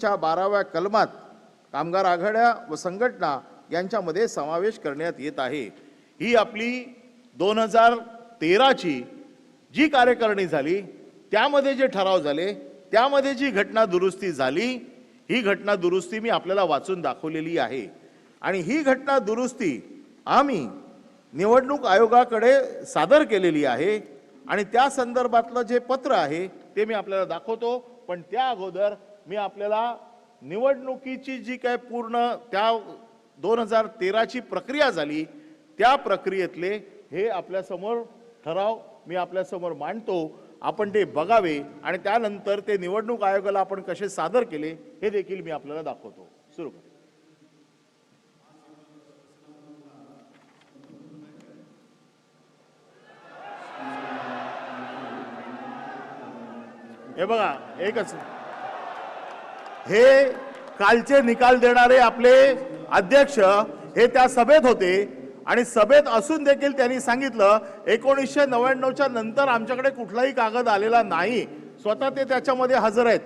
घटनेच्या 12व्या कलमात कामगार आघाड्या व संघटना यांच्यामध्ये समावेश करण्यात येत आहे। ही आपली 2013ची जी कार्यकारिणी झाली त्यामध्ये जे ठराव झाले त्यामध्ये जी घटना दुरुस्ती झाली, ही घटना दुरुस्ती मी आपल्याला वाचून दाखवलेली आहे। आणि ही घटना दुरुस्ती आम्ही निवडणूक आयोगाकडे सादर केलेली आहे आणि त्या संदर्भातलं जे पत्र आहे ते मी आपल्याला दाखवतो। पण त्या अगोदर मी आपल्याला निवडणुकीची जी काय पूर्ण त्या 2013ची प्रक्रिया झाली त्या प्रक्रियेतले हे आपल्यासमोर ठराव मी आपल्यासमोर मांडतो, आपण ते बघावे आणि त्यानंतर ते निवडणूक आयोगाला आपण कसे सादर केले हे देखील मी आपल्याला दाखवतो। सुरू करू। हे बघा, एकच हे कालचे निकाल देणारे आपले अध्यक्ष हे त्या सभेत होते आणि सभेत असून देखील त्यांनी सांगितलं 1999च्या नंतर आमच्याकडे कुठलाही कागद आलेला नाही, स्वतः ते त्याच्यामध्ये हजर आहेत।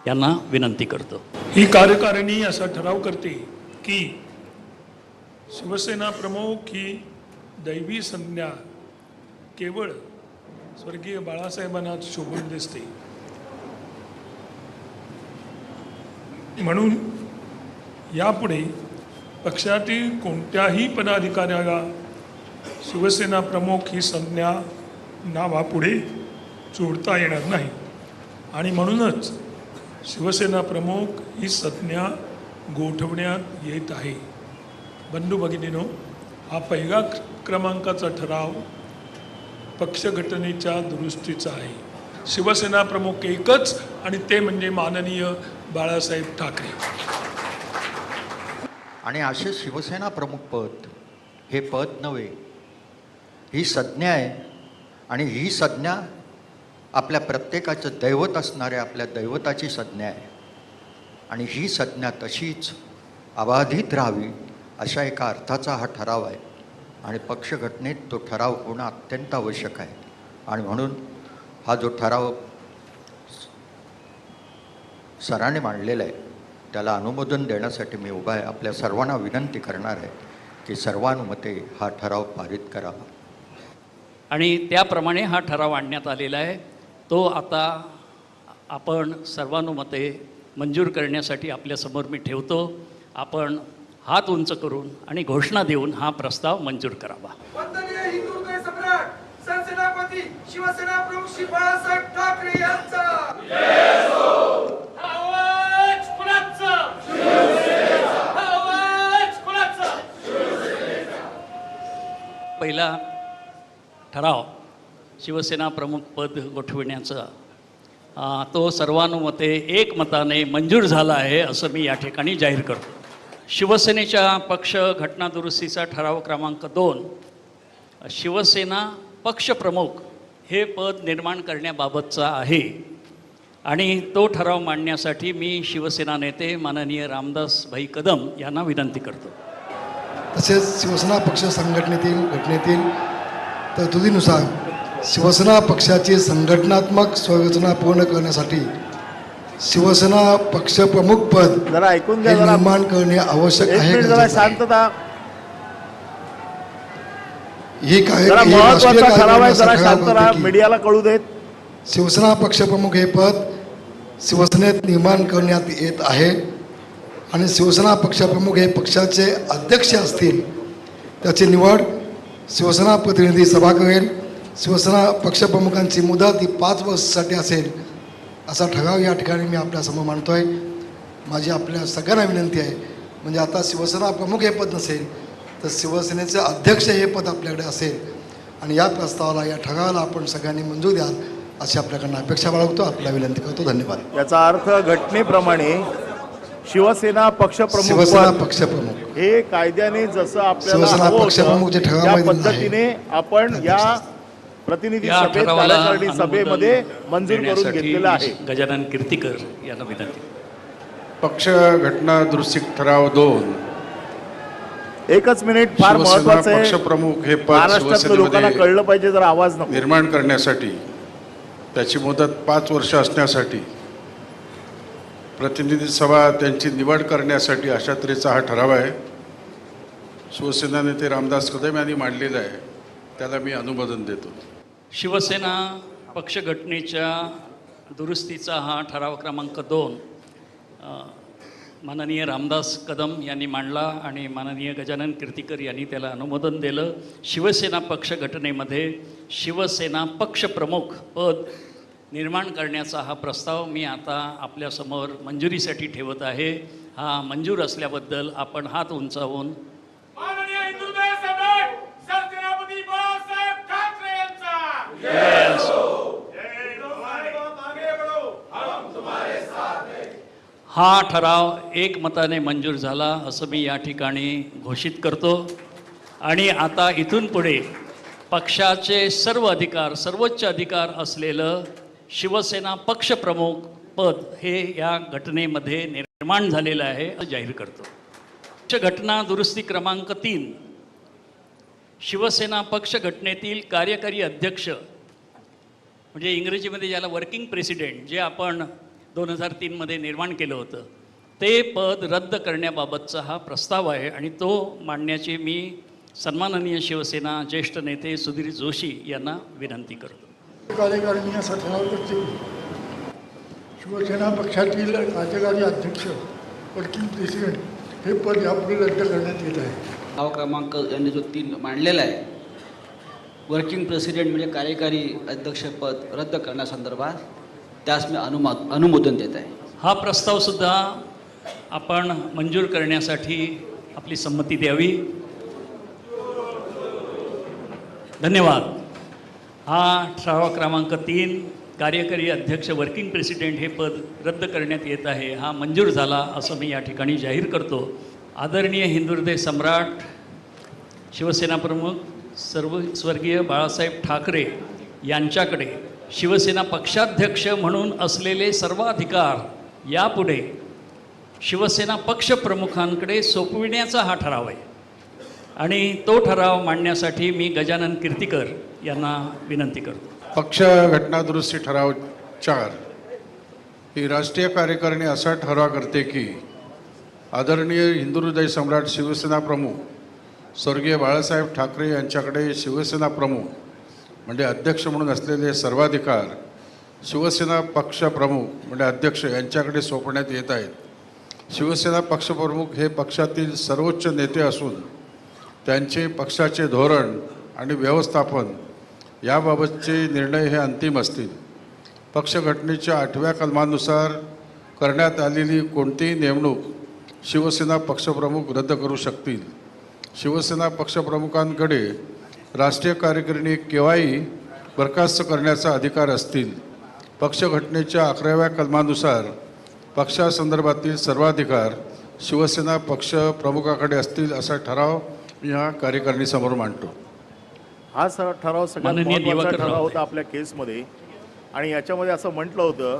यांना विनंती करतो। ही कार्यकारिणी असा ठराव करते की शिवसेना प्रमुख ही दैवी संज्ञा केवळ स्वर्गीय बाळासाहेबांना शोभून दिसते, म्हणून यापुढे पक्षातील कोणत्याही पदाधिकाऱ्याला शिवसेना प्रमुख ही संज्ञा नावापुढे जोडता येणार नाही आणि म्हणूनच शिवसेना प्रमुख ही संज्ञा गोठवण्यात येत आहे। बंधू भगिनींनो, हा पहिला क्रमांकाचा ठराव पक्षघटनेच्या दुरुस्तीचा आहे। शिवसेना प्रमुख एकच आणि ते म्हणजे माननीय बाळासाहेब ठाकरे। आणि असे शिवसेना प्रमुख पद हे पद नव्हे, ही संज्ञा आहे आणि ही संज्ञा आपल्या प्रत्येकाचं दैवत असणाऱ्या आपल्या दैवताची संज्ञा आहे आणि ही संज्ञा तशीच अबाधित राहावी अशा एका अर्थाचा हा ठराव आहे आणि पक्षघटनेत तो ठराव होणं अत्यंत आवश्यक आहे। आणि म्हणून हा जो ठराव सरांनी मांडलेला आहे त्याला अनुमोदन देण्यासाठी मी उभा आहे। आपल्या सर्वांना विनंती करणार आहे की सर्वानुमते हा ठराव पारित करावा आणि त्याप्रमाणे हा ठराव आणण्यात आलेला आहे। तो आता आपण सर्वानुमते मंजूर करण्यासाठी आपल्यासमोर मी ठेवतो। आपण हात उंच करून आणि घोषणा देऊन हा प्रस्ताव मंजूर करावा। वंदनीय हिंदुत्व सम्राट सरसेनापती शिवसेना प्रमुख श्री बाळासाहेब ठाकरे यांचा आवाज कुणाचा? शिवसेनेचा आवाज कुणाचा? पहिला ठराव शिवसेना प्रमुख पद गोठविण्याचा तो सर्वानुमते एकमताने मंजूर झाला आहे असं मी या ठिकाणी जाहीर करतो। शिवसेनेच्या पक्ष घटना दुरुस्तीचा ठराव क्रमांक 2 शिवसेना पक्षप्रमुख हे पद निर्माण करण्याबाबतचा आहे आणि तो ठराव मांडण्यासाठी मी शिवसेना नेते माननीय रामदास भाई कदम यांना विनंती करतो। तसेच शिवसेना पक्ष संघटनेतील घटनेतील तरतुदीनुसार शिवसेना पक्षाची संघटनात्मक संरचना पूर्ण करण्यासाठी शिवसेना पक्ष प्रमुख पद जरा ऐकून घ्या, हे निर्माण करणे आवश्यक आहे। जरा शांतता। ही काय जरा ही राष्ट्रीय महत्वाचा ठराव आहे, कार्यकारिणीचा जरा ठराव शांत राहा, होता की मीडियाला कळू देत. शिवसेना पक्षप्रमुख हे पद शिवसेनेत निर्माण करण्यात येत आहे आणि शिवसेना पक्षप्रमुख हे पक्षाचे अध्यक्ष असतील. त्याची निवड शिवसेना प्रतिनिधी सभा करेल. शिवसेना पक्षप्रमुखांची मुदत ही 5 वर्षासाठी असेल असा ठराव या ठिकाणी मी आपल्यासमोर मांडतो आहे. माझी आपल्या सगळ्यांना विनंती आहे, म्हणजे आता शिवसेना प्रमुख हे पद नसेल तर शिवसेनेचे अध्यक्ष हे पद आपल्याकडे असेल आणि या प्रस्तावाला, या ठरावाला आपण सगळ्यांनी मंजूर द्याल अशी आपल्याकडनं अपेक्षा बाळगतो. आपल्याला विनंती करतो. धन्यवाद. याचा अर्थ घटनेप्रमाणे शिवसेना पक्षप्रमुख शिवसेना पद पक्षप्रमुख हे कायद्याने जसं आपल्याला शिवसेना हवं पक्षप्रमुख जे होतं त्या ठरावामध्ये दिलेलं आहे, पद्धतीने आपण या प्रतिनिधी या सभेत, ठरावाला कार्यकारिणी सभेमध्ये अनुमोदन मंजूर करून देण्यासाठी घेतलेलं आहे. गजानन कीर्तीकर यांना विनंती. पक्ष घटना दुरुस्ती ठराव 2 एकच मिनिट, फार शिवसेना महत्वाचं आहे. पक्षप्रमुख हे पद महाराष्ट्रातल्या लोकांना शिवसेनेमध्ये कळलं पाहिजे, जरा आवाज नको. निर्माण करण्यासाठी त्याची मुदत 5 वर्ष असण्यासाठी प्रतिनिधी सभा त्यांची निवड करण्यासाठी अशा तऱ्हेचा हा ठराव आहे. शिवसेना नेते रामदास कदम यांनी मांडलेला आहे, त्याला मी अनुमोदन देतो. शिवसेना पक्ष घटनेच्या दुरुस्तीचा हा ठराव क्रमांक 2 माननीय रामदास कदम यांनी मांडला आणि माननीय गजानन कीर्तीकर यांनी त्याला अनुमोदन दिलं. शिवसेना पक्ष घटनेमध्ये शिवसेना पक्षप्रमुख पद निर्माण करण्याचा हा प्रस्ताव मी आता आपल्यासमोर मंजुरीसाठी ठेवत आहे. हा मंजूर असल्याबद्दल आपण हात उंचावून माननीय हिंदुत्व सम्राट सरसेनापती बाळासाहेब ठाकरे यांचा हा ठराव एकमताने मंजूर झाला असं मी या ठिकाणी घोषित करतो. आणि आता इथून पुढे पक्षाचे सर्व अधिकार, सर्वोच्च अधिकार असलेलं शिवसेना पक्षप्रमुख पद हे या घटनेमध्ये निर्माण झालेलं आहे असं जाहीर करतो. पक्ष घटना दुरुस्ती क्रमांक 3 शिवसेना पक्ष घटनेतील कार्यकारी अध्यक्ष, म्हणजे इंग्रजीमध्ये ज्याला वर्किंग प्रेसिडेंट, जे आपण 2003 मध्ये निर्माण केलं होतं, ते पद रद्द करण्याबाबतचा हा प्रस्ताव आहे आणि तो मांडण्याची मी सन्माननीय शिवसेना ज्येष्ठ नेते सुधीर जोशी यांना विनंती करतो. कार्यकारिणी असा ठराव करते. शिवसेना पक्षातील कार्यकारी अध्यक्ष, वर्किंग प्रेसिडेंट हे पद यापुढे रद्द करण्यात येत आहे. ठराव क्रमांक यांनी जो 3 मांडलेला आहे, वर्किंग प्रेसिडेंट म्हणजे कार्यकारी अध्यक्षपद रद्द करण्यासंदर्भात, त्यास मी अनुमोदन देत आहे. हा प्रस्तावसुद्धा आपण मंजूर करण्यासाठी आपली संमती द्यावी. धन्यवाद. हा ठराव क्रमांक 3 कार्यकारी अध्यक्ष, वर्किंग प्रेसिडेंट हे पद रद्द करण्यात येत आहे, हा मंजूर झाला असं मी या ठिकाणी जाहीर करतो. आदरणीय हिंदुहृदय सम्राट शिवसेना प्रमुख स्वर्गीय बाळासाहेब ठाकरे यांच्याकडे शिवसेना पक्षाध्यक्ष म्हणून असलेले सर्वाधिकार यापुढे शिवसेना पक्षप्रमुखांकडे सोपविण्याचा हा ठराव आहे आणि तो ठराव मांडण्यासाठी मी गजानन कीर्तीकर यांना विनंती करतो. पक्ष घटना दुरुस्ती ठराव 4 ही राष्ट्रीय कार्यकारिणी असा ठराव करते की आदरणीय हिंदू हृदय सम्राट शिवसेना प्रमुख स्वर्गीय बाळासाहेब ठाकरे यांच्याकडे शिवसेना प्रमुख म्हणजे अध्यक्ष म्हणून असलेले सर्वाधिकार शिवसेना पक्षप्रमुख म्हणजे अध्यक्ष यांच्याकडे सोपवण्यात येत आहेत. शिवसेना पक्षप्रमुख हे पक्षातील सर्वोच्च नेते असून त्यांचे पक्षाचे धोरण आणि व्यवस्थापन याबाबतचे निर्णय हे अंतिम असतील. पक्षघटनेच्या 8व्या कलमानुसार करण्यात आलेली कोणतीही नेमणूक शिवसेना पक्षप्रमुख रद्द करू शकतील. शिवसेना पक्षप्रमुखांकडे राष्ट्रीय कार्यकारिणी केव्हाही बरखास्त करण्याचा अधिकार असतील. पक्षघटनेच्या 11व्या कलमानुसार पक्षासंदर्भातील सर्वाधिकार शिवसेना पक्षप्रमुखाकडे असतील असा ठराव मी या कार्यकारिणीसमोर मांडतो. हा ठराव सगळ्यात माननीय महत्त्वाचा दिवाकर ठराव रावते. होता आपल्या केसमध्ये आणि याच्यामध्ये असं म्हटलं होतं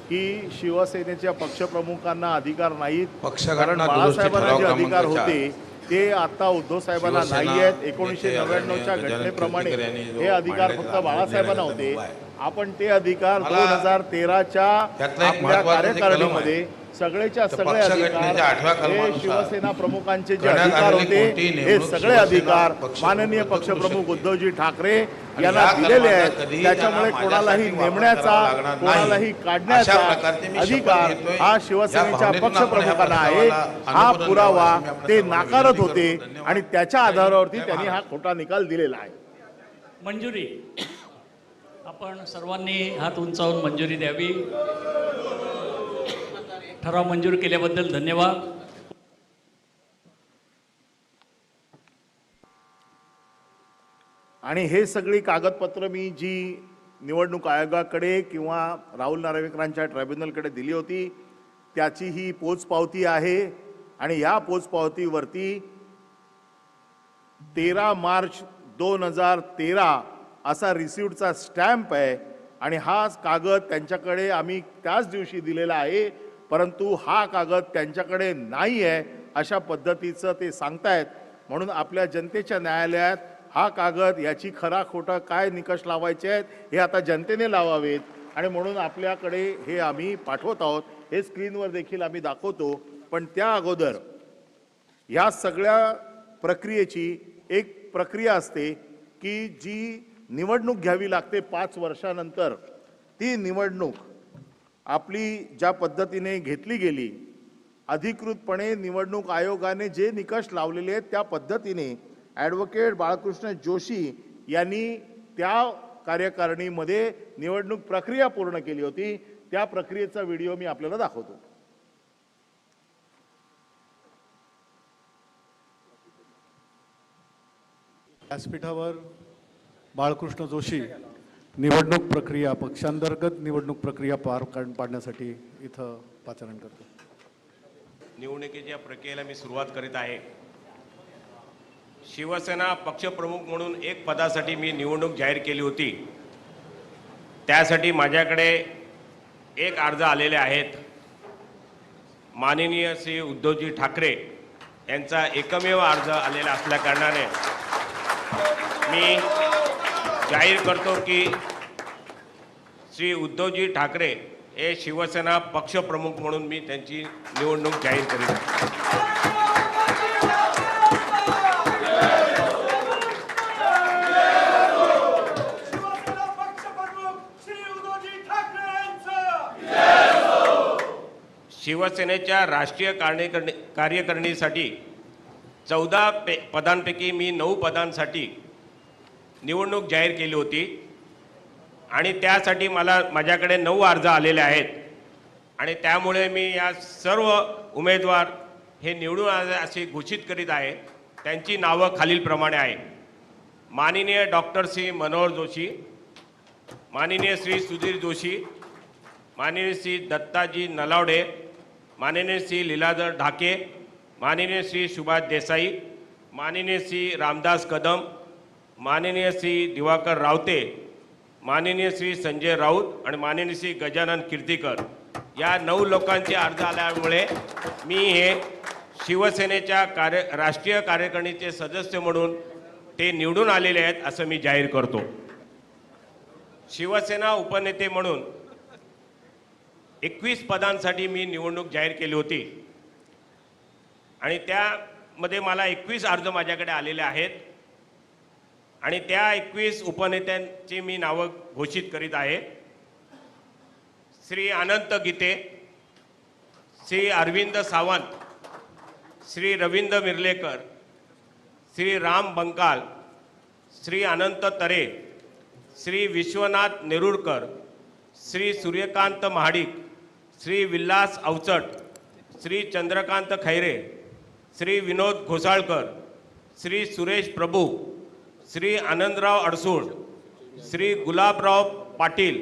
की शिवसेनेच्या पक्षप्रमुखांना अधिकार नाहीत, कारण बाळासाहेबांना जे अधिकार होते ते आता उद्धव साहेबांना नाही आहेत. 1999च्या घटनेप्रमाणे हे अधिकार फक्त बाळासाहेबांना होते. आपण ते अधिकार 2013च्या आपल्या कार्यकारिणीमध्ये सगळेच्या तर सगळे पक्षघटनेच्या 8व्या अधिकार हे कलमानुसार शिवसेना प्रमुखांचे जे करण्यात अधिकार आलेली होते कोणतीही हे नेमणूक सगळे शिवसेना अधिकार पक्षप्रमुख माननीय रद्द करू पक्षप्रमुख शकते. उद्धवजी ठाकरे आणि यांना या दिलेले कलमाचा आहेत. कधीही त्याच्यामुळे त्यांना कोणालाही माझ्यासाठी वापर नेमण्याचा करावा लागणार नाही. कोणालाही अशा काढण्याचा प्रकारचे मी शपथ अधिकार घेतोय. हा या शिवसेनेच्या भावनेतून आपण या पक्षप्रमुखांना आहे. प्रस्तावाला हा अनुमोदन पुरावा द्यावं अशी मी आपल्या ते सर्वांना नाकारत विनंती होते करतो. धन्यवाद. आणि त्याच्या आधारावरती जय त्यांनी हा महाराष्ट्र. खोटा निकाल दिलेला आहे. मंजुरी आपण सर्वांनी हात उंचावून मंजुरी द्यावी. ठराव मंजूर केल्याबद्दल धन्यवाद. आणि हे सगळी कागदपत्र मी जी निवडणूक आयोगाकडे किंवा राहुल नार्वेकरांच्या ट्रायब्युनलकडे दिली होती त्याची ही पोचपावती आहे. आणि या पोचपावतीवरती 13 मार्च 2013 असा रिसिव्हचा स्टॅम्प आहे. आणि हा कागद त्यांच्याकडे आम्ही त्याच दिवशी दिलेला आहे, परंतु हा कागद त्यांच्याकडे नाही आहे अशा पद्धतीचं ते सांगतायत. म्हणून आपल्या जनतेच्या न्यायालयात हा कागद याची खरा खोटा काय निकष लावायचे आहेत हे आता जनतेने लावावेत. आणि म्हणून आपल्याकडे हे आम्ही पाठवत आहोत. हे स्क्रीनवर देखील आम्ही दाखवतो. पण त्या अगोदर या सगळ्या प्रक्रियेची एक प्रक्रिया असते की जी निवडणूक घ्यावी लागते 5 वर्षानंतर. ती निवडणूक आपली ज्या पद्धतीने घेतली गेली, अधिकृतपणे निवडणूक आयोगाने जे निकष लावलेले आहेत त्या पद्धतीने ॲडव्होकेट बाळकृष्ण जोशी यांनी त्या कार्यकारिणीमध्ये निवडणूक प्रक्रिया पूर्ण केली होती. त्या प्रक्रियेचा व्हिडिओ मी आपल्याला दाखवतो. व्यासपीठावर बाळकृष्ण जोशी निवडणूक प्रक्रिया पक्षांतर्गत निवडणूक प्रक्रिया पार पाडण्यासाठी इथं पाचारण करतो. निवडणुकीच्या प्रक्रियेला मी सुरुवात करीत आहे. शिवसेना पक्षप्रमुख म्हणून एक पदासाठी मी निवडणूक जाहीर केली होती. त्यासाठी माझ्याकडे एक अर्ज आलेले आहेत. माननीय श्री उद्धवजी ठाकरे यांचा एकमेव अर्ज आलेला असल्या कारणाने मी जाहीर करतो की श्री उद्धवजी ठाकरे हे शिवसेना पक्षप्रमुख म्हणून मी त्यांची निवडणूक जाहीर करीत आहे. शिवसेना पक्षप्रमुख श्री उद्धवजी ठाकरे यांचं शिवसेनेच्या राष्ट्रीय कार्यकारिणीसाठी 14 पदांपैकी मी 9 पदांसाठी निवडणूक जाहीर केली होती. आणि त्यासाठी माझ्याकडे 9 अर्ज आलेले आहेत. आणि त्यामुळे मी या सर्व उमेदवार हे निवडून आले असे घोषित करीत आहे. त्यांची नावं खालीलप्रमाणे आहे. माननीय डॉक्टर श्री मनोहर जोशी, माननीय श्री सुधीर जोशी, माननीय श्री दत्ताजी नलावडे, माननीय श्री लीलाधर ढाके, माननीय श्री सुभाष देसाई, माननीय श्री रामदास कदम, माननीय श्री दिवाकर रावते, माननीय श्री संजय राऊत आणि माननीय श्री गजानन कीर्तीकर या 9 लोकांचे अर्ज आल्यामुळे मी हे शिवसेनेच्या राष्ट्रीय कार्यकारिणीचे सदस्य म्हणून ते निवडून आलेले आहेत असं मी जाहीर करतो. शिवसेना उपनेते म्हणून 21 पदांसाठी मी निवडणूक जाहीर केली होती. आणि त्यामध्ये मला 21 अर्ज माझ्याकडे आलेले आहेत. आणि त्या 21 उपनेत्यांची मी नावं घोषित करीत आहे. श्री अनंत गीते, श्री अरविंद सावंत, श्री रवींद्र मिर्लेकर, श्री राम बंकाल, श्री अनंत तरे, श्री विश्वनाथ नेरुरकर, श्री सूर्यकांत महाडिक, श्री विलास अवचट, श्री चंद्रकांत खैरे, श्री विनोद घोसाळकर, श्री सुरेश प्रभू, श्री आनंदराव अडसूळ, श्री गुलाबराव पाटील,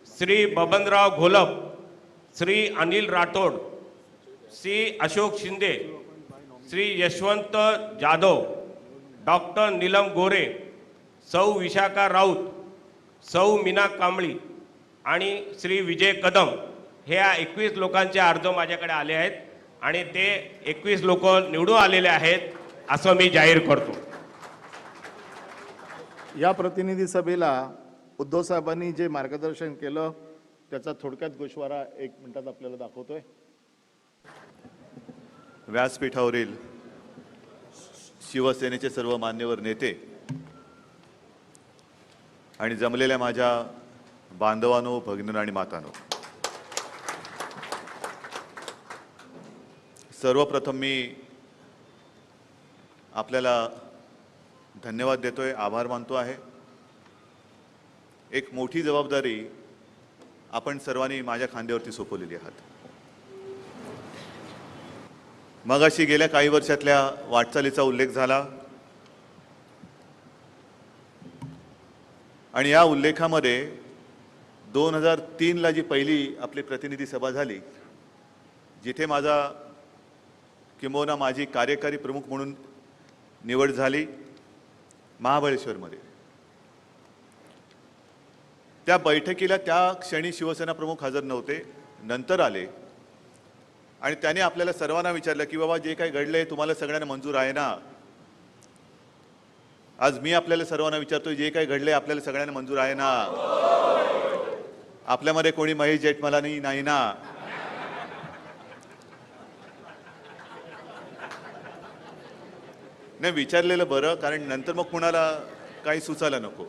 श्री बबनराव घोलप, श्री अनिल राठोड, श्री अशोक शिंदे, श्री यशवंत जाधव, डॉक्टर नीलम गोरे, सौ विशाखा राऊत, सौ मीना कांबळी आणि श्री विजय कदम हे 21 लोकांचे अर्ज माझ्याकडे आले आहेत. आणि ते 21 लोक निवडून आलेले आहेत असं मी जाहीर करतो. या प्रतिनिधी सभेला उद्धव साहेबांनी जे मार्गदर्शन केलं त्याचा थोडक्यात गोषवारा 1 मिनिटात आपल्याला दाखवतोय. व्यासपीठावरील शिवसेनेचे सर्व मान्यवर नेते आणि जमलेल्या माझ्या बांधवांनो, भगिनींनो आणि मातांनो, सर्वप्रथम मी आपल्याला धन्यवाद देतोय, आभार मानतो आहे. एक मोठी जबाबदारी आपण सर्वांनी माझ्या खांद्यावरती सोपवलेली आहात. मगाशी गेल्या काही वर्षातल्या वाटचालीचा उल्लेख झाला आणि या उल्लेखामध्ये 2003ला जी पहिली आपली प्रतिनिधी सभा झाली, जिथे माझा किंबहुना माझी कार्यकारी प्रमुख म्हणून निवड झाली महाबळेश्वरमध्ये, त्या बैठकीला त्या क्षणी शिवसेना प्रमुख हजर नव्हते, नंतर आले आणि त्याने आपल्याला सर्वांना विचारलं की बाबा जे काही घडलंय तुम्हाला सगळ्यांना मंजूर आहे ना. आज मी आपल्याला सर्वांना विचारतोय, जे काही घडलंय आपल्याला सगळ्यांना मंजूर आहे ना. आपल्यामध्ये कोणी महेश जेठमलानी नाही ना. नाही, विचारलेलं बरं, कारण नंतर मग कुणाला काही सुचायला नको.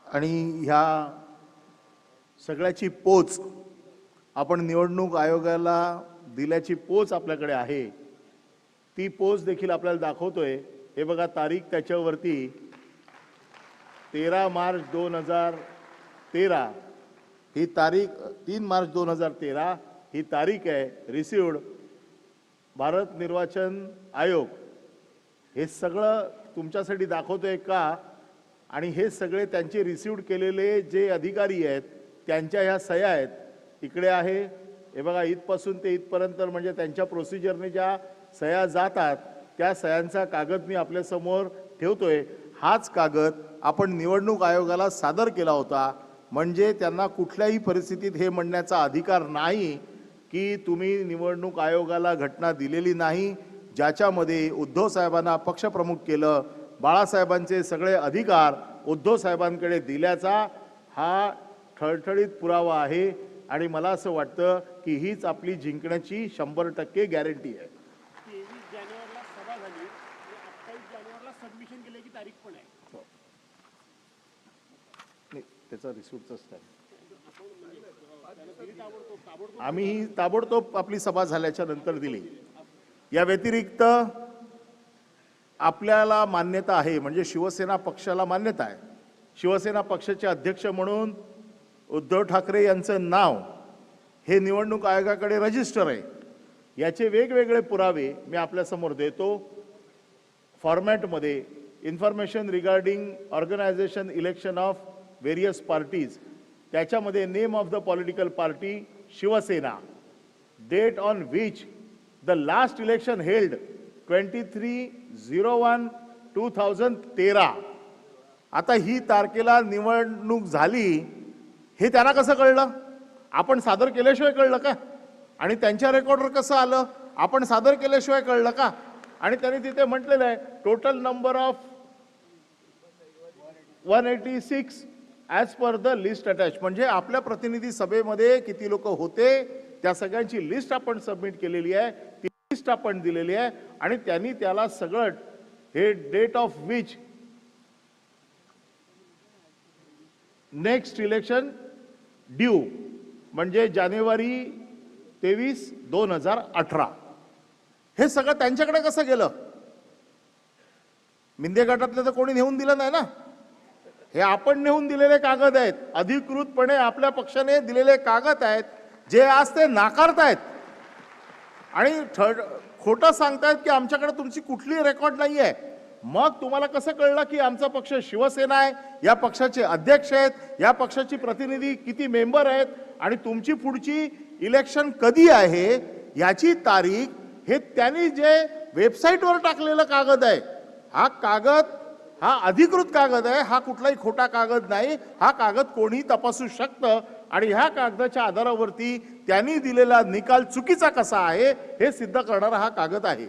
आणि ह्या सगळ्याची पोच आपण निवडणूक आयोगाला दिल्याची पोच आपल्याकडे आहे. ती पोच देखील आपल्याला दाखवतोय. हे बघा, तारीख त्याच्यावरती 13 मार्च 2013 ही तारीख, 3 मार्च 2013 ही तारीख आहे. रिसिव्ड भारत निर्वाचन आयोग. हे सगळं तुमच्यासाठी दाखवतोय का? आणि हे सगळे त्यांचे रिसिव्ड केलेले जे अधिकारी आहेत त्यांच्या ह्या सह्या आहेत. इकडे आहे, हे बघा, इथपासून ते इथपर्यंत म्हणजे त्यांच्या प्रोसिजरने ज्या सह्या जातात त्या सह्यांचा कागद मी आपल्यासमोर ठेवतोय. हाच कागद आपण निवडणूक आयोगाला सादर केला होता. म्हणजे त्यांना कुठल्याही परिस्थितीत हे म्हणण्याचा अधिकार नाही की तुम्ही निवडणूक आयोगाला घटना दिलेली नाही. ज्याच्यामध्ये उद्धव साहेबांना पक्षप्रमुख केलं, बाळासाहेबांचे सगळे अधिकार उद्धव साहेबांकडे दिल्याचा हा ठळठळीत पुरावा आहे. आणि मला असं वाटतं की हीच आपली जिंकण्याची 100% गॅरंटी आहे. 23 जानेवारीला सभा झाली, 28 जानेवारीला सबमिशन केल्याची तारीख पण आहे. नाही, त्याचा रिसिप्टच आहे. आम्ही ताबडतोब आपली सभा झाल्याच्या नंतर दिली. या व्यतिरिक्त आपल्याला मान्यता आहे, म्हणजे शिवसेना पक्षाला मान्यता आहे. शिवसेना पक्षाचे अध्यक्ष म्हणून उद्धव ठाकरे यांचं नाव हे निवडणूक आयोगाकडे रजिस्टर आहे. याचे वेगवेगळे पुरावे मी आपल्यासमोर देतो. फॉर्मॅटमध्ये information regarding organisation election of various parties, त्याच्यामध्ये name of the political party Shiv Sena, date on which the last election held 23/01/2013. आता ही तारखेला निवडणूक झाली हे त्यांना कसं कळलं? आपण सादर केल्याशिवाय कळलं का? आणि त्यांच्या रेकॉर्डवर कसं आलं? आपण सादर केल्याशिवाय कळलं का? आणि त्यांनी तिथे म्हटलेलं आहे total number of 186 as per the list attach. म्हणजे आपल्या प्रतिनिधी सभेमध्ये किती लोक होते त्या सगळ्यांची लिस्ट आपण सबमिट केलेली आहे, ती लिस्ट आपण दिलेली आहे. आणि त्यांनी त्याला सगळं हे date of which next election due म्हणजे जानेवारी 23, 2018. हे सगळं त्यांच्याकडे कसं गेलं? मिंदे गटातलं तर कोणी नेऊन दिलं नाही ना. हे आपण नेऊन दिलेले कागद आहेत, अधिकृतपणे आपल्या पक्षाने दिलेले कागद आहेत, जे आज ते नाकारतायत आणि खोटं सांगतायत की आमच्याकडे तुमची कुठली रेकॉर्ड नाही आहे. मग तुम्हाला कसं कळलं की आमचा पक्ष शिवसेना आहे, या पक्षाचे अध्यक्ष आहेत, या पक्षाची प्रतिनिधी किती मेंबर आहेत आणि तुमची पुढची इलेक्शन कधी आहे याची तारीख हे त्यांनी जे वेबसाईटवर टाकलेलं कागद आहे. हा कागद हा अधिकृत कागद आहे, हा कुठलाही खोटा कागद नाही. हा कागद कोणी तपासू शकतं आणि ह्या कागदाच्या आधारावरती त्यांनी दिलेला निकाल चुकीचा कसा आहे हे सिद्ध करणारा हा कागद आहे.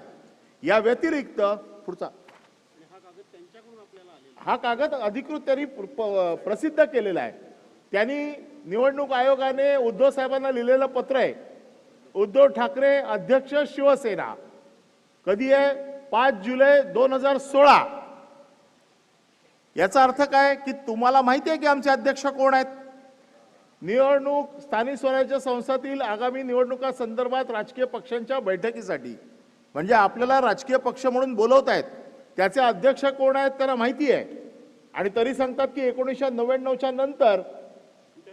या व्यतिरिक्त पुढचा हा कागद त्यांच्याकडून आपल्याला आलेला हा कागद अधिकृत त्यांनी प्रसिद्ध केलेला आहे. त्यांनी निवडणूक आयोगाने उद्धव साहेबांना लिहिलेलं पत्र आहे. उद्धव ठाकरे अध्यक्ष शिवसेना, कधी आहे? 5 जुलै 2016. याचा अर्थ काय की तुम्हाला माहिती आहे की आमचे अध्यक्ष कोण आहेत. निवडणूक स्थानिक स्वराज्य संस्थातील आगामी निवडणुका संदर्भात राजकीय पक्षांच्या बैठकीसाठी, म्हणजे आपल्याला राजकीय पक्ष म्हणून बोलवत आहेत, त्याचे अध्यक्ष कोण आहेत त्यांना माहिती आहे. आणि तरी सांगतात की 1999च्या नंतर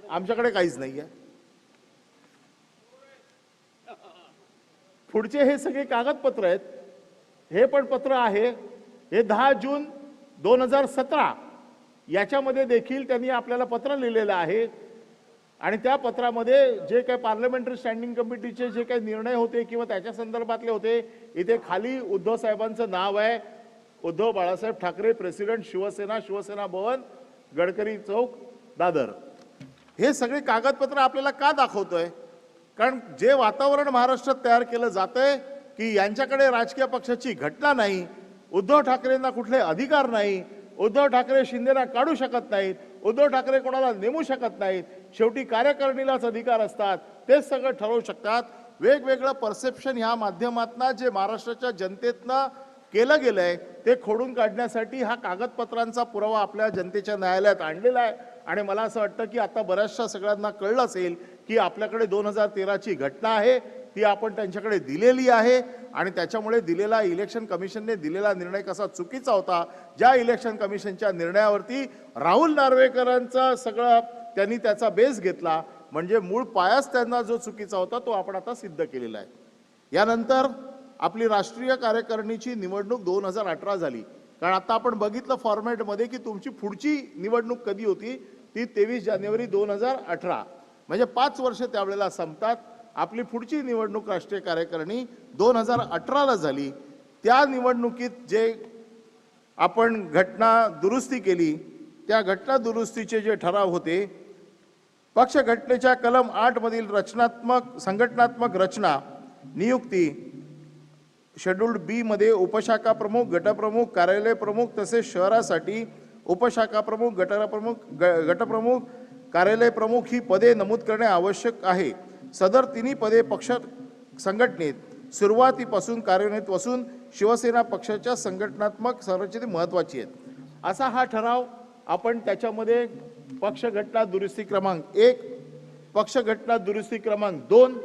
आमच्याकडे काहीच नाही आहे. पुढचे हे सगळे कागदपत्र आहेत. हे पण पत्र आहे, हे 10 जून 2017 याच्यामध्ये देखील त्यांनी आपल्याला पत्र लिहिलेलं आहे. आणि त्या पत्रामध्ये जे काही पार्लमेंटरी स्टँडिंग कमिटीचे जे काही निर्णय होते किंवा त्याच्या संदर्भातले होते, इथे खाली उद्धव साहेबांचं नाव आहे, उद्धव बाळासाहेब ठाकरे, प्रेसिडेंट शिवसेना, शिवसेना भवन, गडकरी चौक, दादर. हे सगळे कागदपत्र आपल्याला का दाखवतोय? कारण जे वातावरण महाराष्ट्रात तयार केलं जातंय की यांच्याकडे राजकीय पक्षाची घटना नाही, उद्धव ठाकरेंना कुठले अधिकार नाही, उद्धव ठाकरे शिंदेना काढू शकत नाहीत, उद्धव ठाकरे कोणाला नेमू शकत नाहीत, शेवटी कार्यकारिणीलाच अधिकार असतात, तेच सगळं ठरवू शकतात. वेगवेगळं परसेप्शन ह्या माध्यमातनं जे महाराष्ट्राच्या जनतेतनं केलं गेलंय ते खोडून काढण्यासाठी हा कागदपत्रांचा पुरावा आपल्या जनतेच्या न्यायालयात आणलेला आहे. आणि मला असं वाटतं की आता बऱ्याचशा सगळ्यांना कळलं असेल की आपल्याकडे 2013ची घटना आहे, ती आपण त्यांच्याकडे दिलेली आहे. आणि त्याच्यामुळे दिलेला इलेक्शन कमिशनने दिलेला निर्णय कसा चुकीचा होता, ज्या इलेक्शन कमिशनच्या निर्णयावरती राहुल नार्वेकरांचा सगळं त्यांनी त्याचा बेस घेतला, म्हणजे मूळ पायाच त्यांना जो चुकीचा होता तो आपण आता सिद्ध केलेला आहे. यानंतर आपली राष्ट्रीय कार्यकारिणीची निवडणूक 2018 झाली. कारण आता आपण बघितलं फॉर्मॅटमध्ये की तुमची पुढची निवडणूक कधी होती, ती 23 जानेवारी 2018, म्हणजे 5 वर्ष त्यावेळेला संपतात. आपली पुढची निवडणूक राष्ट्रीय कार्यकारिणी 2018ला झाली. त्या निवडणुकीत जे आपण घटना दुरुस्ती केली, त्या घटना दुरुस्तीचे जे ठराव होते, पक्ष घटनेच्या कलम 8 मधील संघटनात्मक रचना, नियुक्ती, शेड्यूल्ड बी मध्ये उपशाखा प्रमुख, गटप्रमुख, कार्यालय प्रमुख तसेच शहरासाठी उपशाखा प्रमुख, गटप्रमुख, कार्यालय प्रमुख ही पदे नमूद करणे आवश्यक आहे. सदर तिन्ही पदे पक्ष संघटनेत सुरुवातीपासून कार्यान्वित असून शिवसेना पक्षाच्या संघटनात्मक संरचनेत महत्त्वाची आहेत. असा हा ठराव आपण त्याच्यामध्ये पक्ष घटना दुरुस्ती क्रमांक 1, पक्ष घटना दुरुस्ती क्रमांक 2,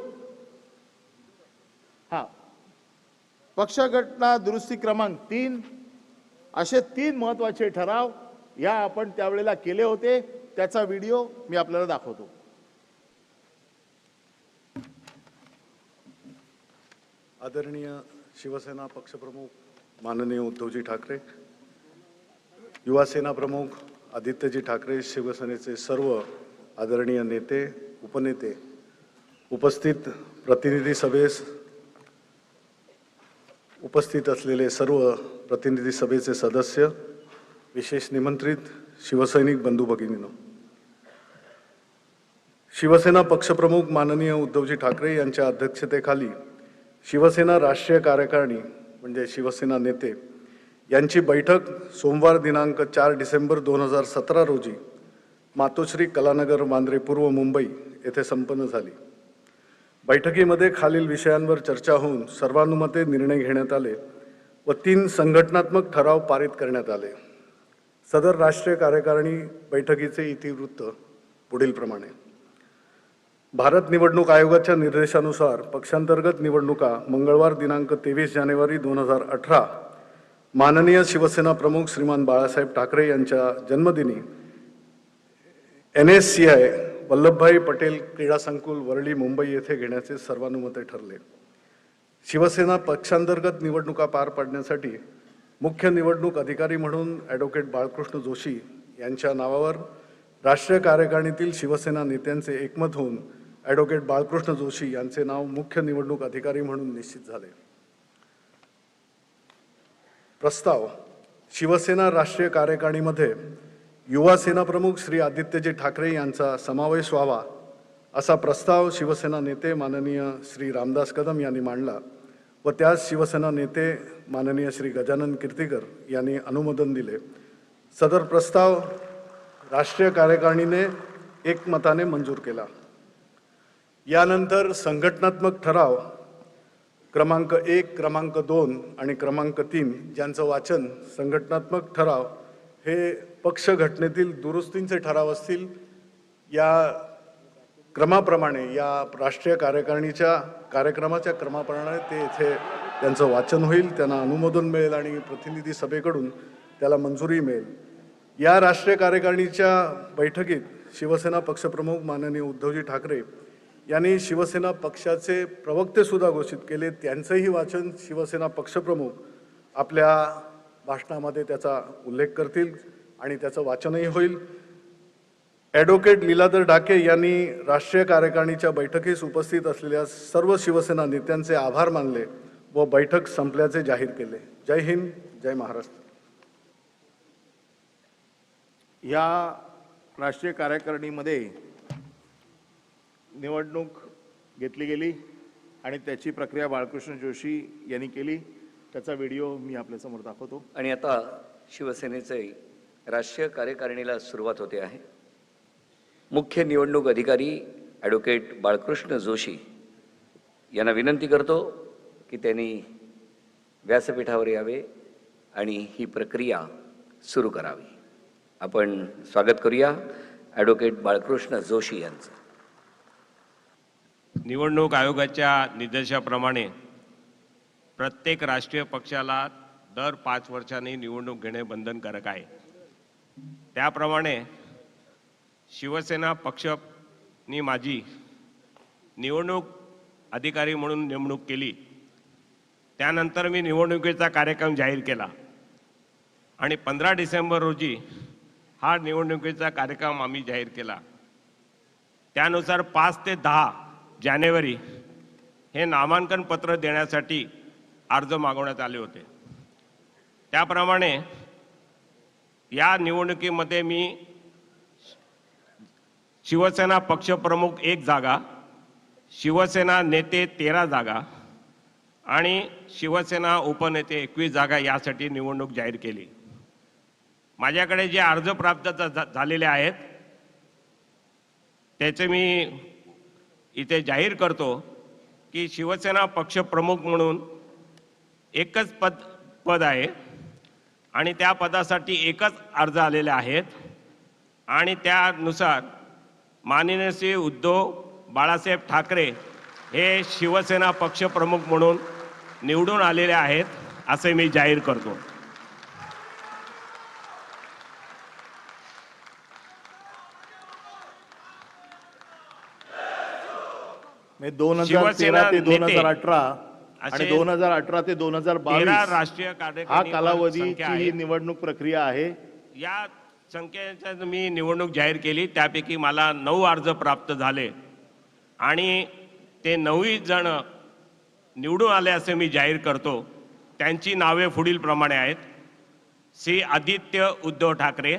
पक्ष घटना दुरुस्ती क्रमांक 3 असे 3 महत्त्वाचे ठराव या आपण त्यावेळेला केले होते. त्याचा व्हिडिओ मी आपल्याला दाखवतो. आदरणीय शिवसेना पक्षप्रमुख माननीय उद्धवजी ठाकरे, युवासेना प्रमुख आदित्यजी ठाकरे, शिवसेनेचे सर्व आदरणीय नेते, उपनेते, उपस्थित प्रतिनिधी सभेस उपस्थित असलेले सर्व प्रतिनिधी सभेचे सदस्य, विशेष निमंत्रित शिवसैनिक बंधू भगिनींनो, शिवसेना पक्षप्रमुख माननीय उद्धवजी ठाकरे यांच्या अध्यक्षतेखाली शिवसेना राष्ट्रीय कार्यकारिणी म्हणजे शिवसेना नेते यांची बैठक सोमवार दिनांक 4 डिसेंबर 2017 रोजी मातोश्री कलानगर, वांद्रे पूर्व, मुंबई येथे संपन्न झाली. बैठकीमध्ये खालील विषयांवर चर्चा होऊन सर्वानुमते निर्णय घेण्यात आले व 3 संघटनात्मक ठराव पारित करण्यात आले. सदर राष्ट्रीय कार्यकारिणी बैठकीचे इतिवृत्त पुढीलप्रमाणे. भारत निवडणूक आयोगाच्या निर्देशानुसार पक्षांतर्गत निवडणुका मंगळवार दिनांक 23 जानेवारी 2018 माननीय शिवसेना प्रमुख श्रीमान बाळासाहेब ठाकरे यांच्या जन्मदिनी NSCI वल्लभभाई पटेल क्रीडा संकुल, वरळी, मुंबई येथे घेण्याचे सर्वानुमते ठरले. शिवसेना पक्षांतर्गत निवडणुका पार पाडण्यासाठी मुख्य निवडणूक अधिकारी म्हणून ॲडव्होकेट बाळकृष्ण जोशी यांच्या नावावर राष्ट्रीय कार्यकारिणीतील शिवसेना नेत्यांचे एकमत होऊन ॲडव्होकेट बाळकृष्ण जोशी यांचे नाव मुख्य निवडणूक अधिकारी म्हणून निश्चित झाले. प्रस्ताव. शिवसेना राष्ट्रीय कार्यकारिणीमध्ये युवा सेना प्रमुख श्री आदित्यजी ठाकरे यांचा समावेश व्हावा असा प्रस्ताव शिवसेना नेते माननीय श्री रामदास कदम यांनी मांडला व त्यास शिवसेना नेते माननीय श्री गजानन कीर्तीकर यांनी अनुमोदन दिले सदर प्रस्ताव राष्ट्रीय कार्यकारिणीने एकमताने मंजूर केला. यानंतर संघटनात्मक ठराव क्रमांक 1, क्रमांक 2 आणि क्रमांक 3 ज्यांचं वाचन संघटनात्मक ठराव हे पक्ष घटनेतील दुरुस्तींचे ठराव असतील. या क्रमाप्रमाणे या राष्ट्रीय कार्यकारिणीच्या कार्यक्रमाच्या क्रमाप्रमाणे ते इथे त्यांचं वाचन होईल, त्यांना अनुमोदन मिळेल आणि प्रतिनिधी सभेकडून त्याला मंजुरी मिळेल. या राष्ट्रीय कार्यकारिणीच्या बैठकीत शिवसेना पक्षप्रमुख माननीय उद्धवजी ठाकरे यांनी शिवसेना पक्षाचे प्रवक्तेसुद्धा घोषित केले. त्यांचंही वाचन शिवसेना पक्षप्रमुख आपल्या भाषणामध्ये त्याचा उल्लेख करतील आणि त्याचं वाचनही होईल. ॲडव्होकेट लीलाधर ढाके यांनी राष्ट्रीय कार्यकारिणीच्या बैठकीस उपस्थित असलेल्या सर्व शिवसेना नेत्यांचे आभार मानले व बैठक संपल्याचे जाहीर केले. जय हिंद, जय महाराष्ट्र. या राष्ट्रीय कार्यकारिणीमध्ये निवडणूक घेतली गेली आणि त्याची प्रक्रिया बाळकृष्ण जोशी यांनी केली. त्याचा व्हिडिओ मी आपल्यासमोर दाखवतो. आणि आता शिवसेनेचे राष्ट्रीय कार्यकारिणीला सुरुवात होते आहे. मुख्य निवडणूक अधिकारी ॲडव्होकेट बाळकृष्ण जोशी यांना विनंती करतो की त्यांनी व्यासपीठावर यावे आणि ही प्रक्रिया सुरू करावी. आपण स्वागत करूया ॲडव्होकेट बाळकृष्ण जोशी यांचं. निवडणूक आयोगाच्या निर्देशाप्रमाणे प्रत्येक राष्ट्रीय पक्षाला दर 5 वर्षांनी निवडणूक घेणे बंधनकारक आहे. त्याप्रमाणे शिवसेना पक्षनी माझी निवडणूक अधिकारी म्हणून नेमणूक केली. त्यानंतर मी निवडणुकीचा कार्यक्रम जाहीर केला आणि 15 डिसेंबर रोजी हा निवडणुकीचा कार्यक्रम आम्ही जाहीर केला. त्यानुसार 5 ते 10 जानेवारी हे नामांकन पत्र देण्यासाठी अर्ज मागवण्यात आले होते. त्याप्रमाणे या निवडणुकीमध्ये मी शिवसेना पक्षप्रमुख 1 जागा, शिवसेना नेते 13 जागा आणि शिवसेना उपनेते 21 जागा यासाठी निवडणूक जाहीर केली. माझ्याकडे जे अर्ज प्राप्त झालेले आहेत त्याचे मी इथे जाहीर करतो की शिवसेना पक्षप्रमुख म्हणून एकच पद आहे आणि त्या पदासाठी एकच अर्ज आलेले आहेत आणि त्यानुसार माननीय श्री उद्धव बाळासाहेब ठाकरे हे शिवसेना पक्षप्रमुख म्हणून निवडून आलेले आहेत असे मी जाहीर करतो. म्हणजे 2013 ते 2018 आणि 2018 ते 2022 राष्ट्रीय हा कालावधीची ही निवडणूक प्रक्रिया आहे. या संख्येच्या मी निवडणूक जाहीर केली. त्यापैकी मला 9 अर्ज प्राप्त झाले आणि ते 9 जण निवडून आले असे मी जाहीर करतो. त्यांची नावे पुढील प्रमाणे आहेत. श्री आदित्य उद्धव ठाकरे,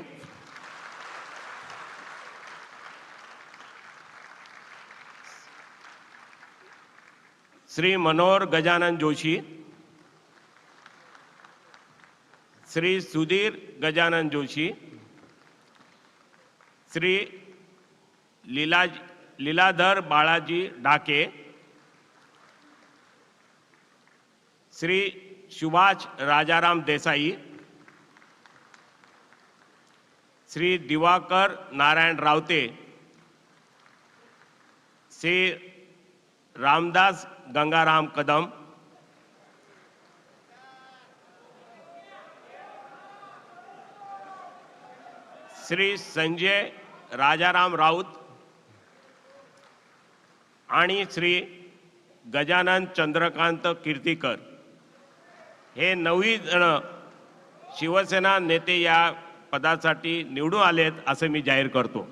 श्री मनोहर गजानन जोशी, श्री सुधीर गजानन जोशी, श्री लीलाधर बाळाजी ढाके, श्री सुभाष राजाराम देसाई, श्री दिवाकर नारायण रावते, श्री रामदास गंगाराम कदम, श्री संजय राजाराम राऊत आणि श्री गजानन चंद्रकांत कीर्तीकर हे 9 जण शिवसेना नेते या पदासाठी निवडून आलेत असे मी जाहीर करतो.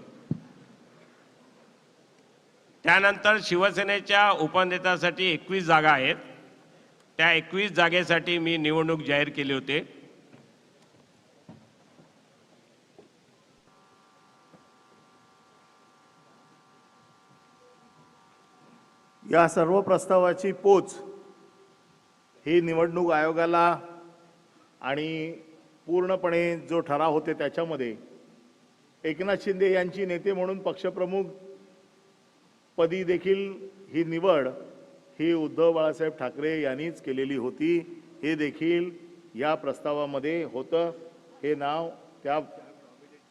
त्यानंतर शिवसेनेच्या उपनेत्यासाठी 21 जागा आहेत. त्या 21 जागेसाठी मी निवडणूक जाहीर केली होती. या सर्व प्रस्तावाची पोच ही निवडणूक आयोगाला आणि पूर्णपणे जो ठराव होते त्याच्यामध्ये एकनाथ शिंदे यांची नेते म्हणून पक्षप्रमुख पदी देखील ही निवड ही उद्धव बाळासाहेब ठाकरे यांनीच केलेली होती, हे देखील या प्रस्तावामध्ये होतं. हे नाव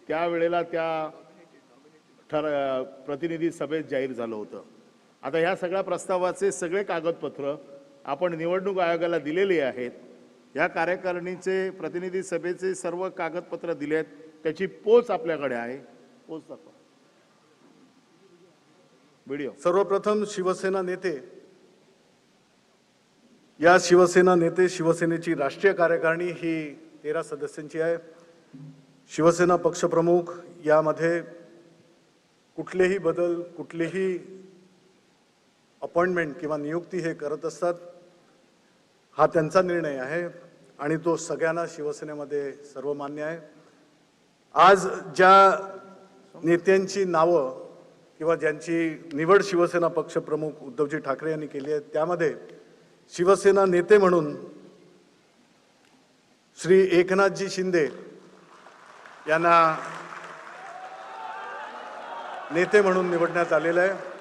त्यावेळेला त्या प्रतिनिधी सभेत जाहीर झालं होतं. आता ह्या सगळ्या प्रस्तावाचे सगळे कागदपत्र आपण निवडणूक आयोगाला दिलेले आहेत. या कार्यकारिणीचे प्रतिनिधी सभेचे सर्व कागदपत्र दिले आहेत, त्याची पोच आपल्याकडे आहे. पोच दाखवा व्हिडिओ. सर्वप्रथम शिवसेना नेते, या शिवसेना नेते शिवसेनेची राष्ट्रीय कार्यकारिणी ही 13 सदस्यांची आहे. शिवसेना पक्षप्रमुख यामध्ये कुठलेही बदल, कुठलीही अपॉइंटमेंट किंवा नियुक्ती हे करत असतात. हा त्यांचा निर्णय आहे आणि तो सगळ्यांना शिवसेनेमध्ये सर्वमान्य आहे. आज ज्या नेत्यांची नावं किंवा ज्यांची निवड शिवसेना पक्षप्रमुख उद्धवजी ठाकरे यांनी केली आहे, त्यामध्ये शिवसेना नेते म्हणून श्री एकनाथजी शिंदे यांना नेते म्हणून निवडण्यात आलेलं आहे.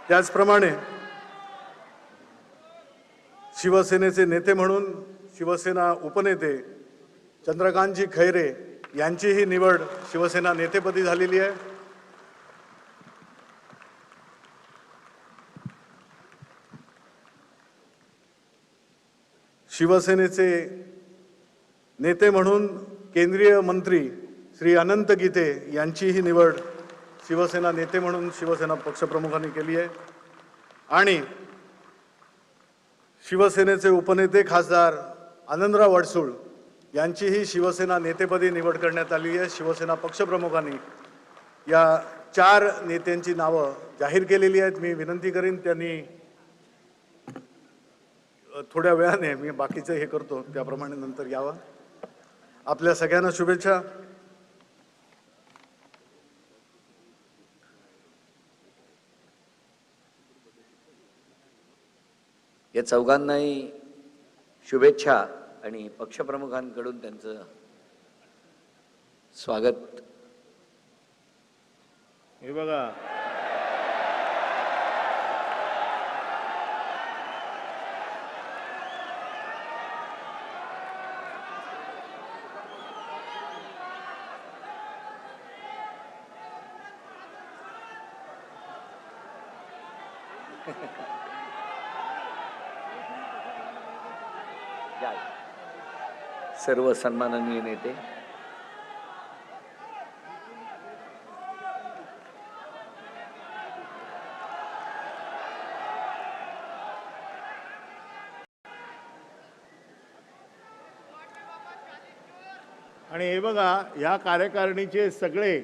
त्याचप्रमाणे शिवसेनेचे नेते म्हणून शिवसेना उपनेते चंद्रकांतजी खैरे यांचीही निवड शिवसेना नेतेपदी झालेली आहे. शिवसेनेचे नेते म्हणून केंद्रीय मंत्री श्री अनंत गीते यांचीही निवड शिवसेना नेते म्हणून शिवसेना पक्षप्रमुखांनी केली आहे. आणि शिवसेनेचे उपनेते खासदार आनंदराव अडसूळ यांचीही शिवसेना नेतेपदी निवड करण्यात आली आहे. शिवसेना पक्षप्रमुखांनी या 4 नेत्यांची नावं जाहीर केलेली आहेत. मी विनंती करीन त्यांनी थोड्या वेळाने, मी बाकीचं हे करतो त्याप्रमाणे नंतर यावं. आपल्या सगळ्यांना शुभेच्छा. या चौघांनाही शुभेच्छा आणि पक्षप्रमुखांकडून त्यांचं स्वागत. हे बघा, सर्व सन्माननीय नेते, आणि हे बघा, या कार्यकारिणीचे सगळे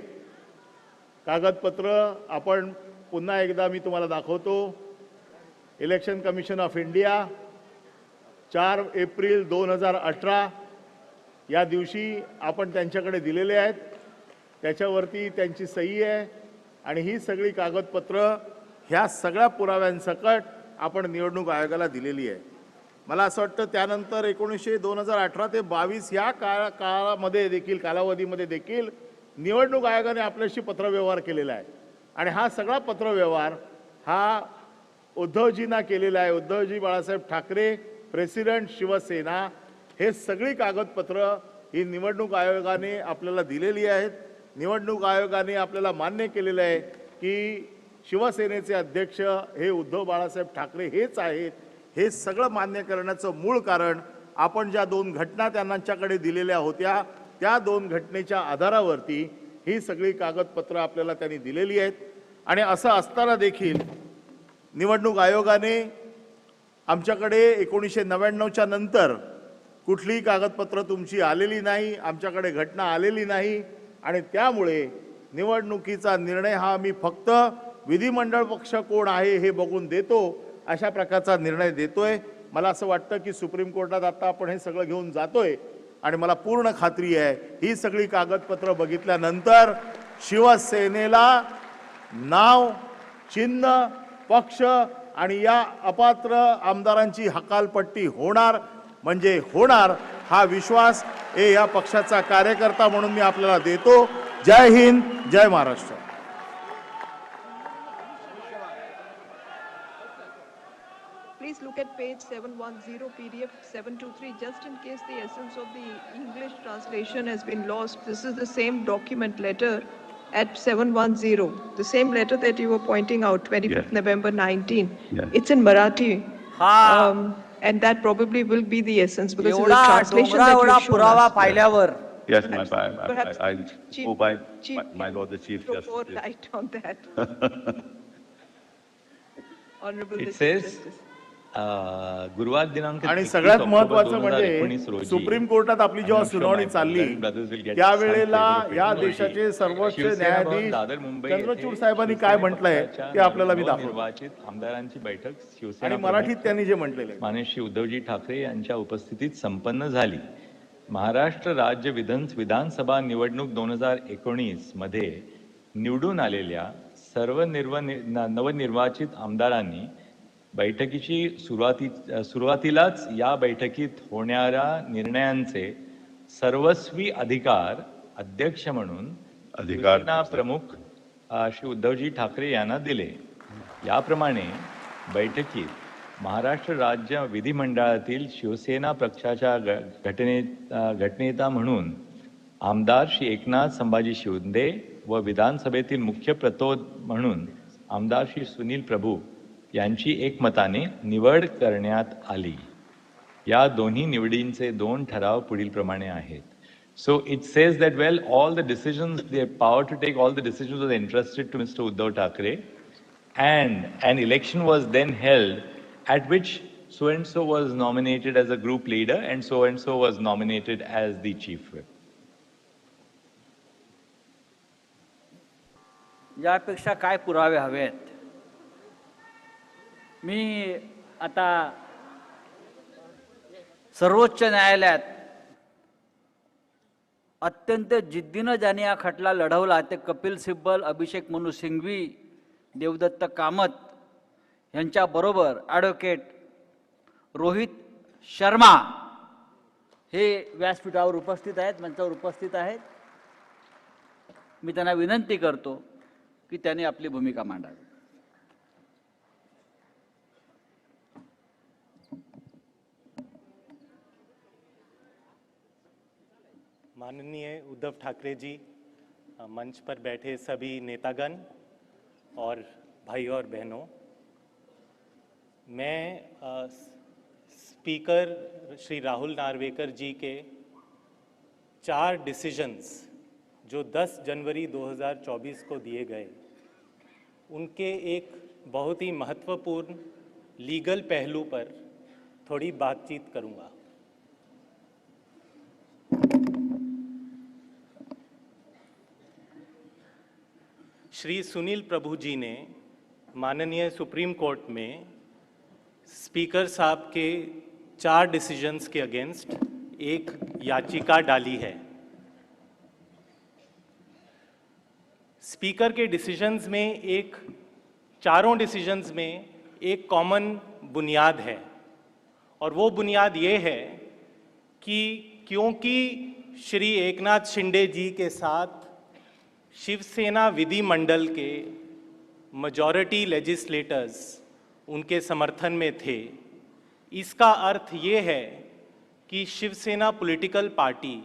कागदपत्र आपण पुन्हा एकदा मी तुम्हाला दाखवतो. Election commission of India 4 April 2018 या दिवशी आपण त्यांच्याकडे दिलेले आहेत. त्याच्यावरती त्यांची सही आहे आणि ही सगळी कागदपत्र ह्या सगळ्या पुराव्यांसकट आपण निवडणूक आयोगाला दिलेली आहे. मला असं वाटतं त्यानंतर 2018 ते 22 या काळामध्ये देखील, कालावधीमध्ये देखील निवडणूक आयोगाने आपल्याशी पत्रव्यवहार केलेला आहे. आणि हा सगळा पत्रव्यवहार हा उद्धवजींना केलेला आहे. उद्धवजी बाळासाहेब ठाकरे, प्रेसिडेंट शिवसेना, हे सगळी कागदपत्र ही निवडणूक आयोगाने आपल्याला दिलेली आहेत. निवडणूक आयोगाने आपल्याला मान्य केलेलं आहे की शिवसेनेचे अध्यक्ष हे उद्धव बाळासाहेब ठाकरे हेच आहेत. हे सगळं मान्य करण्याचं मूळ कारण आपण ज्या 2 घटना त्यांच्याकडे दिलेल्या होत्या, त्या 2 घटनेच्या आधारावरती ही सगळी कागदपत्र आपल्याला त्यांनी दिलेली आहेत. आणि असं असताना देखील निवडणूक आयोगाने आमच्याकडे 1999च्या नंतर कुठलीही कागदपत्र तुमची आलेली नाही, आमच्याकडे घटना आलेली नाही. आणि त्यामुळे निवडणुकीचा निर्णय हा मी फक्त विधिमंडळ पक्ष कोण आहे हे बघून देतो, अशा प्रकारचा निर्णय देतोय. मला असं वाटतं की सुप्रीम कोर्टात आता आपण हे सगळं घेऊन जातोय आणि मला पूर्ण खात्री आहे ही सगळी कागदपत्र बघितल्यानंतर शिवसेनेला नाव, चिन्ह, पक्ष आणि या अपात्र आमदारांची हकालपट्टी होणार म्हणजे होणार, हा विश्वास या पक्षाचा कार्यकर्ता म्हणून मी आपल्याला देतो. जय हिंद, जय Maharashtra. Please look at page 710, PDF 723, just in case the essence of the English translation has been lost. This is the same document letter at 710, the same letter that you were pointing out, 25th November 19. It's in Marathi. And that probably will be the essence because of the translation that you showed us. Yes, Perhaps I Chief- hope Chief, my Lord the Chief throw Justice. more light on that. Honorable the It Chief says, Justice. गुरुवार दिनांक आणि 31 सगळ्यात October महत्वाचं 2019 म्हणजे रोजी supreme कोर्टात आपली जेव्हा I'm sure सुनावणी my चालली brothers will get त्यावेळेला some favor या from देशाचे सर्वोच्च शिवसेना भवन, न्यायाधीश दादर, मुंबई चंद्रचूड येथे साहेबांनी काय शिवसेना म्हटलंय पक्षाच्या ते आपल्याला मी दाखवतो नवनिर्वाचित आमदारांची बैठक आणि शिवसेना मराठीत प्रमुख त्यांनी जे म्हटलेलं आहे. माननीय श्री उद्धवजी ठाकरे यांच्या उपस्थितीत संपन्न झाली. महाराष्ट्र राज्य विधानसभा निवडणूक 2019 मध्ये निवडून आलेल्या सर्व नवनिर्वाचित आमदारांनी बैठकीची सुरुवातीलाच या बैठकीत होणाऱ्या निर्णयांचे सर्वस्वी अधिकार अध्यक्ष म्हणून शिवसेना प्रमुख श्री उद्धवजी ठाकरे यांना दिले. याप्रमाणे बैठकीत महाराष्ट्र राज्य विधिमंडळातील शिवसेना पक्षाच्या गटनेता म्हणून आमदार श्री एकनाथ संभाजी शिंदे व विधानसभेतील मुख्य प्रतोद म्हणून आमदार श्री सुनील प्रभू यांची एकमताने निवड करण्यात आली. या दोन्ही निवडींचे 2 ठराव पुढील प्रमाणे आहेत. So it says that, well, all the decisions, the power to take all the decisions was entrusted to Mr. Uddhav Thackeray, and an election was then held at which so-and-so was nominated as a group leader and so was nominated as the chief whip. यापेक्षा काय पुरावे हवेत? मी आता सर्वोच्च न्यायालयात अत्यंत जिद्दीनं ज्यांनी हा खटला लढवला ते कपिल सिब्बल, अभिषेक मनु सिंघवी, देवदत्त कामत यांच्याबरोबर ॲडव्होकेट रोहित शर्मा हे व्यासपीठावर उपस्थित आहेत, मंचावर उपस्थित आहेत. मी त्यांना विनंती करतो की त्यांनी आपली भूमिका मांडावी. माननीय उद्धव ठाकरे जी, मंच पर बैठे सभी नेतागण और भाई और बहनों, मैं स्पीकर श्री राहुल नार्वेकर जी के 4 डिसीजंस जो 10 जनवरी 2024 को दिए गए, उनके एक बहुत ही महत्वपूर्ण लीगल पहलू पर थोड़ी बातचीत करूंगा. श्री सुनील प्रभु जी ने माननीय सुप्रीम कोर्ट में स्पीकर साहब के 4 डिसीजंस के अगेंस्ट एक याचिका डाली है. स्पीकर के डिसीजंस में चारों डिसीजंस में एक कॉमन बुनियाद है और वो बुनियाद ये है कि क्योंकि श्री एकनाथ शिंदे जी के साथ शिवसेना विधिमंडल के मेजॉरिटी लेजिस्लेटर्स उनके समर्थन में थे, इसका अर्थ ये है कि शिवसेना पॉलिटिकल पार्टी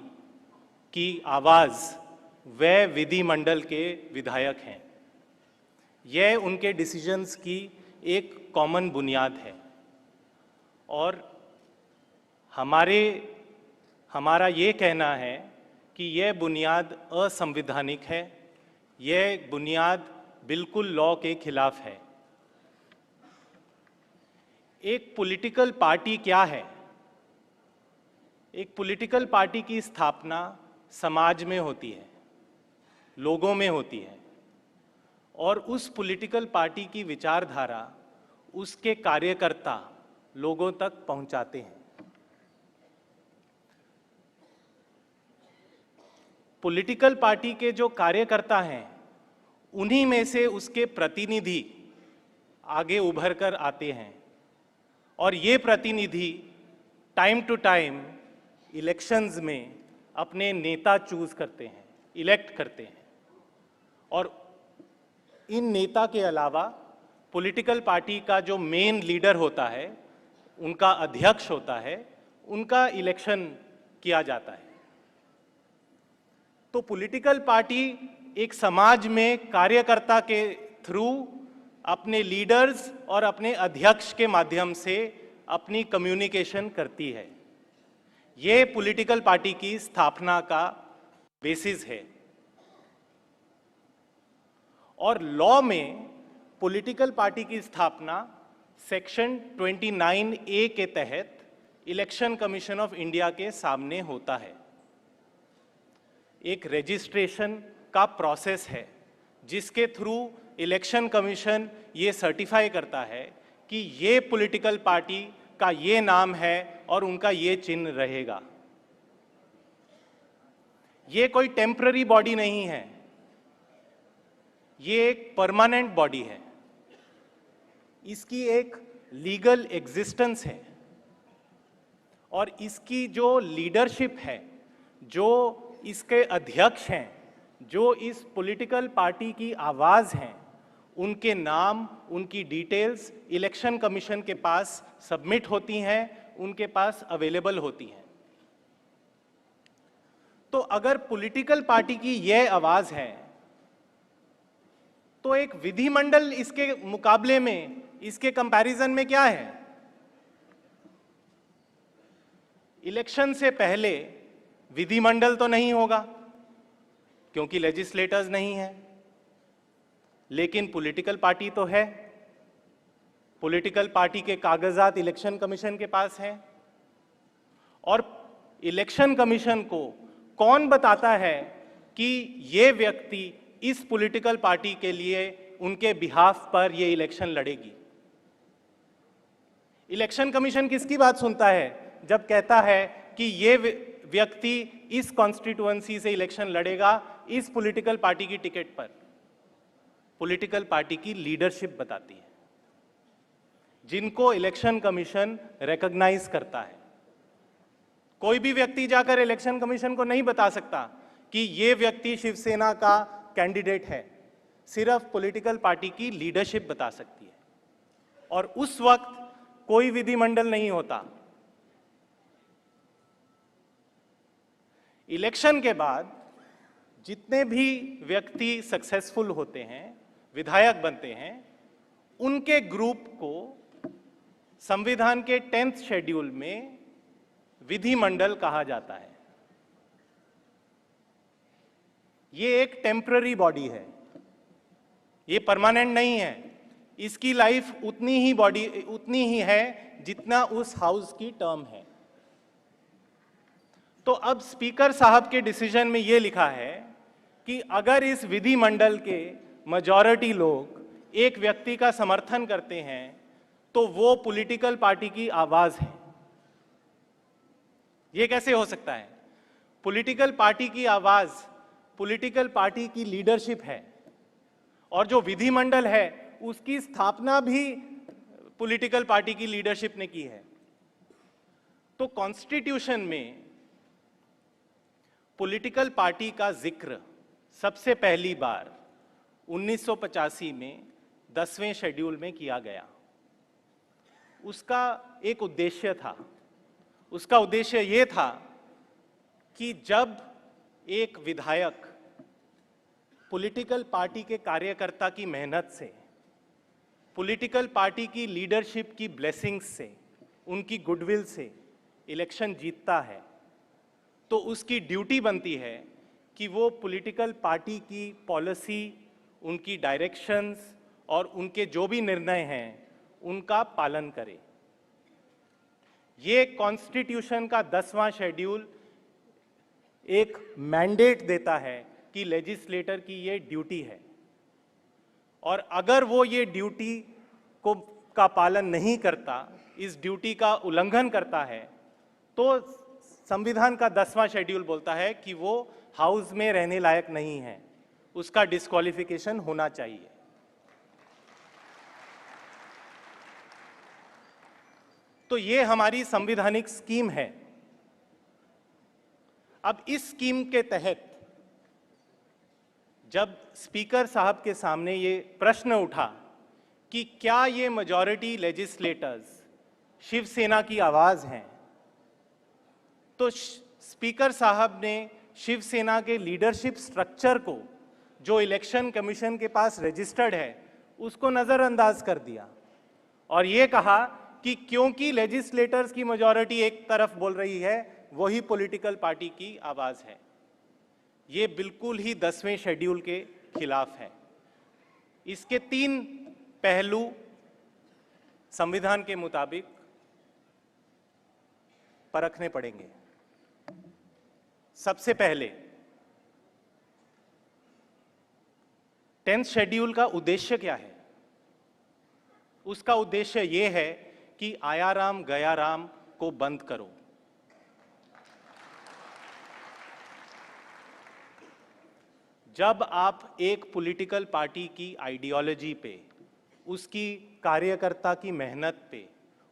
की आवाज़ वह विधिमंडल के विधायक हैं. यह उनके डिसीजंस की एक कॉमन बुनियाद है और हमारा ये कहना है कि यह बुनियाद असंवैधानिक है, यह बुनियाद बिल्कुल लॉ के खिलाफ है. एक पॉलिटिकल पार्टी क्या है? एक पॉलिटिकल पार्टी की स्थापना समाज में होती है, लोगों में होती है और उस पॉलिटिकल पार्टी की विचारधारा उसके कार्यकर्ता लोगों तक पहुंचाते हैं. पॉलिटिकल पार्टी के जो कार्यकर्ता हैं, उन्हीं में से उसके प्रतिनिधि आगे उभर कर आते हैं और ये प्रतिनिधि टाइम टू टाइम इलेक्शंस में अपने नेता चूज करते हैं, इलेक्ट करते हैं। और इन नेता के अलावा पॉलिटिकल पार्टी का जो मेन लीडर होता है, उनका अध्यक्ष होता है, उनका इलेक्शन किया जाता है। तो पॉलिटिकल पार्टी एक समाज में कार्यकर्ता के थ्रू अपने लीडर्स और अपने अध्यक्ष के माध्यम से अपनी कम्युनिकेशन करती है। ये पॉलिटिकल पार्टी की स्थापना का बेसिस है। और लॉ में पॉलिटिकल पार्टी की स्थापना सेक्शन 29A के तहत इलेक्शन कमीशन ऑफ इंडिया के सामने होता है। एक रजिस्ट्रेशन का प्रोसेस है जिसके थ्रू इलेक्शन कमीशन ये सर्टिफाई करता है कि ये पॉलिटिकल पार्टी का ये नाम है और उनका ये चिन्ह रहेगा। ये कोई टेम्पररी बॉडी नहीं है, ये एक परमानेंट बॉडी है। इसकी एक लीगल एग्जिस्टेंस है और इसकी जो लीडरशिप है, जो इसके अध्यक्ष हैं, जो इस पॉलिटिकल पार्टी की आवाज़ हैं, उनके नाम, उनकी डिटेल्स इलेक्शन कमीशन के पास सबमिट होती हैं, उनके पास अवेलेबल होती हैं। तो अगर पॉलिटिकल पार्टी की यह आवाज़ है तो एक विधिमंडल इसके मुकाबले में, इसके कंपैरिजन में क्या है? इलेक्शन से पहले विधिमंडल तो नहीं होगा क्योंकि लेजिस्लेटर्स नहीं है, लेकिन पॉलिटिकल पार्टी तो है। पॉलिटिकल पार्टी के कागजात इलेक्शन कमीशन के पास हैं और इलेक्शन कमीशन को कौन बताता है कि ये व्यक्ति इस पॉलिटिकल पार्टी के लिए उनके बिहाफ पर ये इलेक्शन लड़ेगी? इलेक्शन कमीशन किसकी बात सुनता है जब कहता है कि ये व्यक्ति इस कॉन्स्टिट्यूएंसी से इलेक्शन लड़ेगा इस पॉलिटिकल पार्टी की टिकट पर? पॉलिटिकल पार्टी की लीडरशिप बताती है, जिनको इलेक्शन कमीशन रिकॉग्नाइज करता है। कोई भी व्यक्ति जाकर इलेक्शन कमीशन को नहीं बता सकता कि ये व्यक्ति शिवसेना का कैंडिडेट है, सिर्फ पॉलिटिकल पार्टी की लीडरशिप बता सकती है। और उस वक्त कोई विधिमंडल नहीं होता। इलेक्शन के बाद जितने भी व्यक्ति सक्सेसफुल होते हैं, विधायक बनते हैं, उनके ग्रुप को संविधान के 10th शेड्यूल में विधिमंडल कहा जाता है। ये एक टेम्पररी बॉडी है, ये परमानेंट नहीं है। इसकी लाइफ उतनी ही है जितना उस हाउस की टर्म है। तो अब स्पीकर साहब के डिसीजन में यह लिखा है कि अगर इस विधिमंडल के मेजॉरिटी लोग एक व्यक्ति का समर्थन करते हैं तो वो पॉलिटिकल पार्टी की आवाज है। ये कैसे हो सकता है? पॉलिटिकल पार्टी की आवाज पॉलिटिकल पार्टी की लीडरशिप है और जो विधिमंडल है उसकी स्थापना भी पॉलिटिकल पार्टी की लीडरशिप ने की है। तो कॉन्स्टिट्यूशन में पॉलिटिकल पार्टी का जिक्र सबसे पहली बार 1985 में 10वें शेड्यूल में किया गया। उसका एक उद्देश्य था। उसका उद्देश्य ये था कि जब एक विधायक पॉलिटिकल पार्टी के कार्यकर्ता की मेहनत से, पॉलिटिकल पार्टी की लीडरशिप की ब्लेसिंग्स से, उनकी गुडविल से इलेक्शन जीतता है, तो उसकी ड्यूटी बनती है कि वो पॉलिटिकल पार्टी की पॉलिसी, उनकी डायरेक्शंस और उनके जो भी निर्णय हैं उनका पालन करे। ये कॉन्स्टिट्यूशन का 10वां शेड्यूल एक मैंडेट देता है कि लेजिस्लेटर की ये ड्यूटी है और अगर वो ये ड्यूटी का पालन नहीं करता, इस ड्यूटी का उल्लंघन करता है, तो संविधान का 10वां शेड्यूल बोलता है कि वो हाउस में रहने लायक नहीं है, उसका डिस्क्वालिफिकेशन होना चाहिए। तो ये हमारी संवैधानिक स्कीम है। अब इस स्कीम के तहत जब स्पीकर साहब के सामने ये प्रश्न उठा कि क्या ये मेजॉरिटी लेजिस्लेटर्स शिवसेना की आवाज हैं, तो स्पीकर साहब ने शिवसेना के लीडरशिप स्ट्रक्चर को, जो इलेक्शन कमीशन के पास रजिस्टर्ड है, उसको नजरअंदाज कर दिया और ये कहा कि क्योंकि लेजिस्लेटर्स की मेजॉरिटी एक तरफ बोल रही है, वही पॉलिटिकल पार्टी की आवाज है। ये बिल्कुल ही 10वें शेड्यूल के खिलाफ है। इसके 3 पहलू संविधान के मुताबिक परखने पड़ेंगे। सबसे पहले 10th शेड्यूल का उद्देश्य क्या है? उसका उद्देश्य यह है कि आया राम गया राम को बंद करो। जब आप एक पॉलिटिकल पार्टी की आइडियोलॉजी पे, उसकी कार्यकर्ता की मेहनत पे,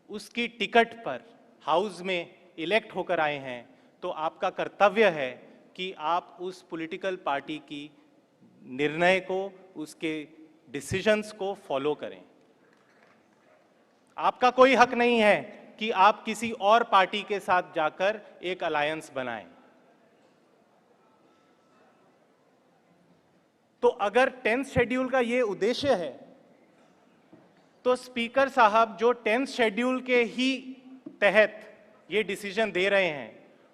उसकी टिकट पर हाउस में इलेक्ट होकर आए हैं, तो आपका कर्तव्य है कि आप उस पॉलिटिकल पार्टी की निर्णय को, उसके डिसीजंस को फॉलो करें। आपका कोई हक नहीं है कि आप किसी और पार्टी के साथ जाकर एक अलायंस बनाएं। तो अगर 10th शेड्यूल का ये उद्देश्य है, तो स्पीकर साहब जो 10th शेड्यूल के ही तहत ये डिसीजन दे रहे हैं,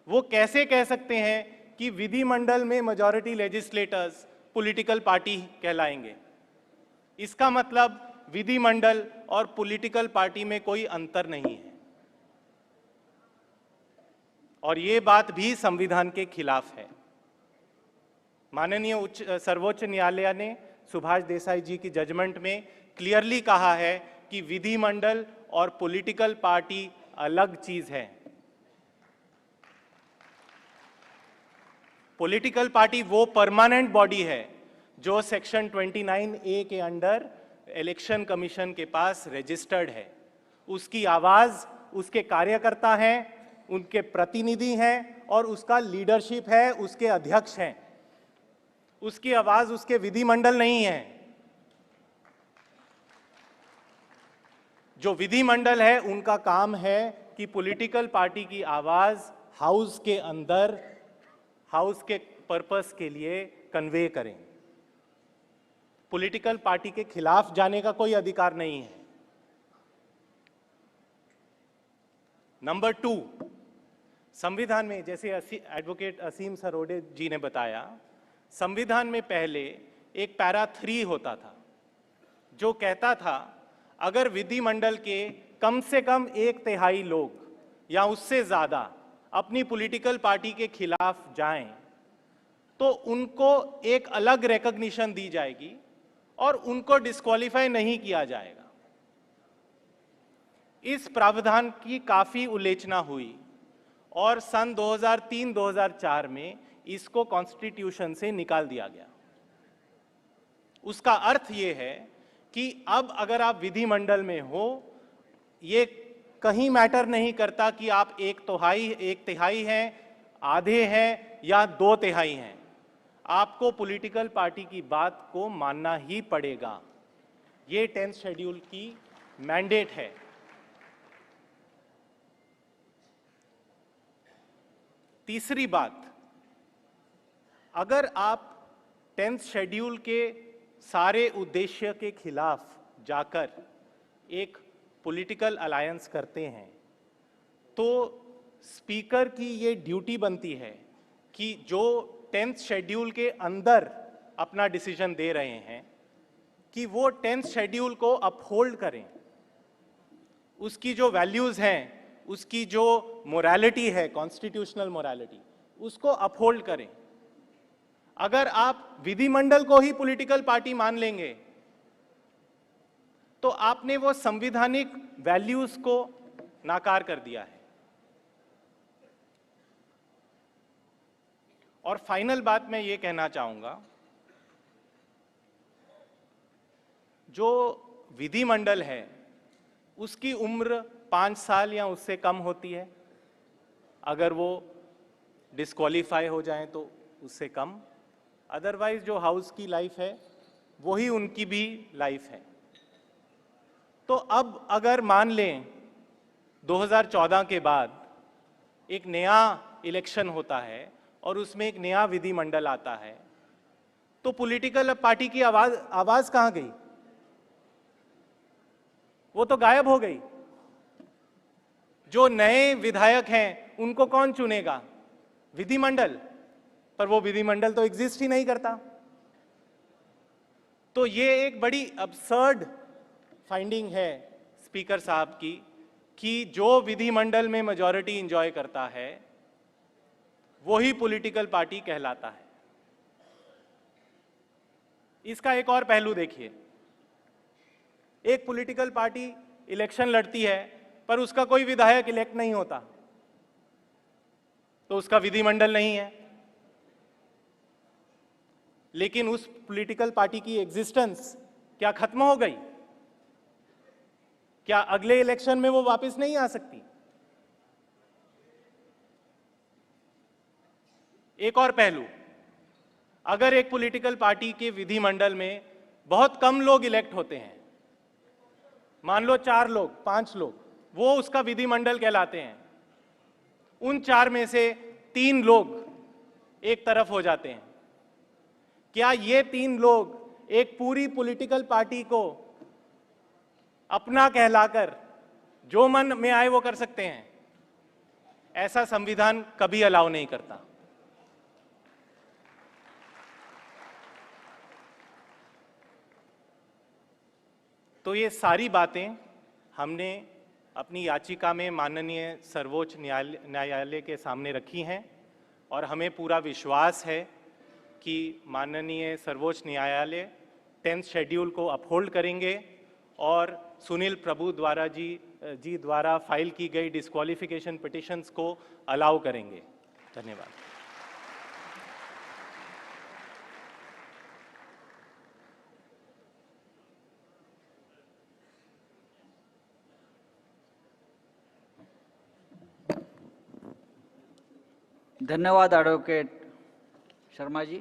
वो कैसे कह सकते हैं कि विधिमंडल में मेजॉरिटी लेजिस्लेटर्स पॉलिटिकल पार्टी कहलाएंगे? इसका मतलब विधिमंडल और पॉलिटिकल पार्टी में कोई अंतर नहीं है, और ये बात भी संविधान के खिलाफ है। माननीय सर्वोच्च न्यायालय ने सुभाष देसाई जी की जजमेंट में क्लियरली कहा है कि विधिमंडल और पॉलिटिकल पार्टी अलग चीज है। पॉलिटिकल पार्टी वो परमानेंट बॉडी है जो सेक्शन 29A के अंडर इलेक्शन कमीशन के पास रजिस्टर्ड है। उसकी आवाज उसके कार्यकर्ता हैं, उनके प्रतिनिधि हैं और उसका लीडरशिप है, उसके अध्यक्ष हैं। उसकी आवाज उसके विधिमंडल नहीं है। जो विधिमंडल है, उनका काम है कि पॉलिटिकल पार्टी की आवाज हाउस के अंदर, हाउस के पर्पस के लिए कन्वे करें। पॉलिटिकल पार्टी के खिलाफ जाने का कोई अधिकार नहीं है। नंबर 2, संविधान में, जैसे एडवोकेट असीम सरोडे जी ने बताया, संविधान में पहले एक पैरा 3 होता था जो कहता था अगर विधिमंडल के कम से कम 1/3 लोग या उससे ज्यादा अपनी पॉलिटिकल पार्टी के खिलाफ जाएं, तो उनको एक अलग रिकॉग्निशन दी जाएगी और उनको डिस्क्वालीफाई नहीं किया जाएगा। इस प्रावधान की काफी उल्लेखना हुई और सन 2003-2004 में इसको कॉन्स्टिट्यूशन से निकाल दिया गया। उसका अर्थ यह है कि अब अगर आप विधिमंडल में हो, ये कहीं मैटर नहीं करता कि आप 1/3 हैं, आधे हैं या 2/3 हैं, आपको पॉलिटिकल पार्टी की बात को मानना ही पड़ेगा। ये 10th शेड्यूल की मैंडेट है। तीसरी बात, अगर आप 10th शेड्यूल के सारे उद्देश्य के खिलाफ जाकर एक पॉलिटिकल अलायंस करते हैं, तो स्पीकर की ये ड्यूटी बनती है कि जो 10th शेड्यूल के अंदर अपना डिसीजन दे रहे हैं कि वो 10th शेड्यूल को अपहोल्ड करें। उसकी जो वैल्यूज हैं, उसकी जो मोरालिटी है, कॉन्स्टिट्यूशनल मोरालिटी, उसको अपहोल्ड करें। अगर आप विधिमंडल को ही पॉलिटिकल पार्टी मान लेंगे, तो आपने वो संवैधानिक वैल्यूज को नाकार कर दिया है। और फाइनल बात मैं ये कहना चाहूंगा, जो विधिमंडल है उसकी उम्र 5 साल या उससे कम होती है, अगर वो डिस्क्वालीफाई हो जाएं तो उससे कम, अदरवाइज जो हाउस की लाइफ है वही उनकी भी लाइफ है। तो अब अगर मान लें 2014 के बाद एक नया इलेक्शन होता है और उसमें एक नया विधिमंडल आता है, तो पॉलिटिकल पार्टी की आवाज कहां गई? वो तो गायब हो गई। जो नए विधायक हैं उनको कौन चुनेगा? विधिमंडल, पर वो विधिमंडल तो एग्जिस्ट ही नहीं करता। तो ये एक बड़ी अब्सर्ड फाइंडिंग है स्पीकर साहब की कि जो विधिमंडल में मेजॉरिटी एंजॉय करता है वही पॉलिटिकल पार्टी कहलाता है। इसका एक और पहलू देखिए, एक पॉलिटिकल पार्टी इलेक्शन लड़ती है पर उसका कोई विधायक इलेक्ट नहीं होता, तो उसका विधिमंडल नहीं है। लेकिन उस पॉलिटिकल पार्टी की एग्जिस्टेंस क्या खत्म हो गई? क्या अगले इलेक्शन में वो वापस नहीं आ सकती? एक और पहलू, अगर एक पॉलिटिकल पार्टी के विधिमंडल में बहुत कम लोग इलेक्ट होते हैं, मान लो 4 लोग 5 लोग, वो उसका विधिमंडल कहलाते हैं। उन 4 में से 3 लोग एक तरफ हो जाते हैं। क्या ये 3 लोग एक पूरी पॉलिटिकल पार्टी को अपना कहलाकर जो मन में आए वो कर सकते हैं? ऐसा संविधान कभी अलाउ नहीं करता। तो ये सारी बातें हमने अपनी याचिका में माननीय सर्वोच्च न्यायालय के सामने रखी हैं और हमें पूरा विश्वास है कि माननीय सर्वोच्च न्यायालय 10th शेड्यूल को अपहोल्ड करेंगे और सुनील प्रभु द्वारा फाइल की गई डिस्क्वालिफिकेशन पिटिशंस को अलाउ करेंगे। धन्यवाद। धन्यवाद एडवोकेट शर्मा जी।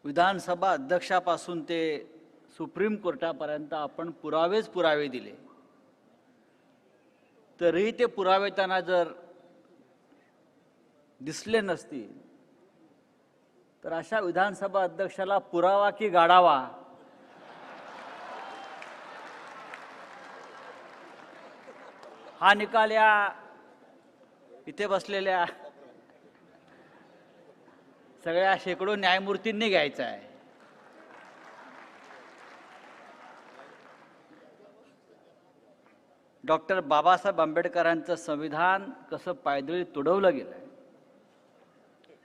विधानसभा अध्यक्षापासून ते सुप्रीम कोर्टापर्यंत आपण पुरावे दिले, तरीही ते पुरावे त्यांना जर दिसले नसतील तर अशा विधानसभा अध्यक्षाला पुरावा की गाडावा हा निकाल या इथे बसलेल्या सगळ्या शेकडो न्यायमूर्तींनी घ्यायचा आहे। डॉक्टर बाबासाहेब आंबेडकरांचं संविधान कसं पायदळी तुडवलं गेलं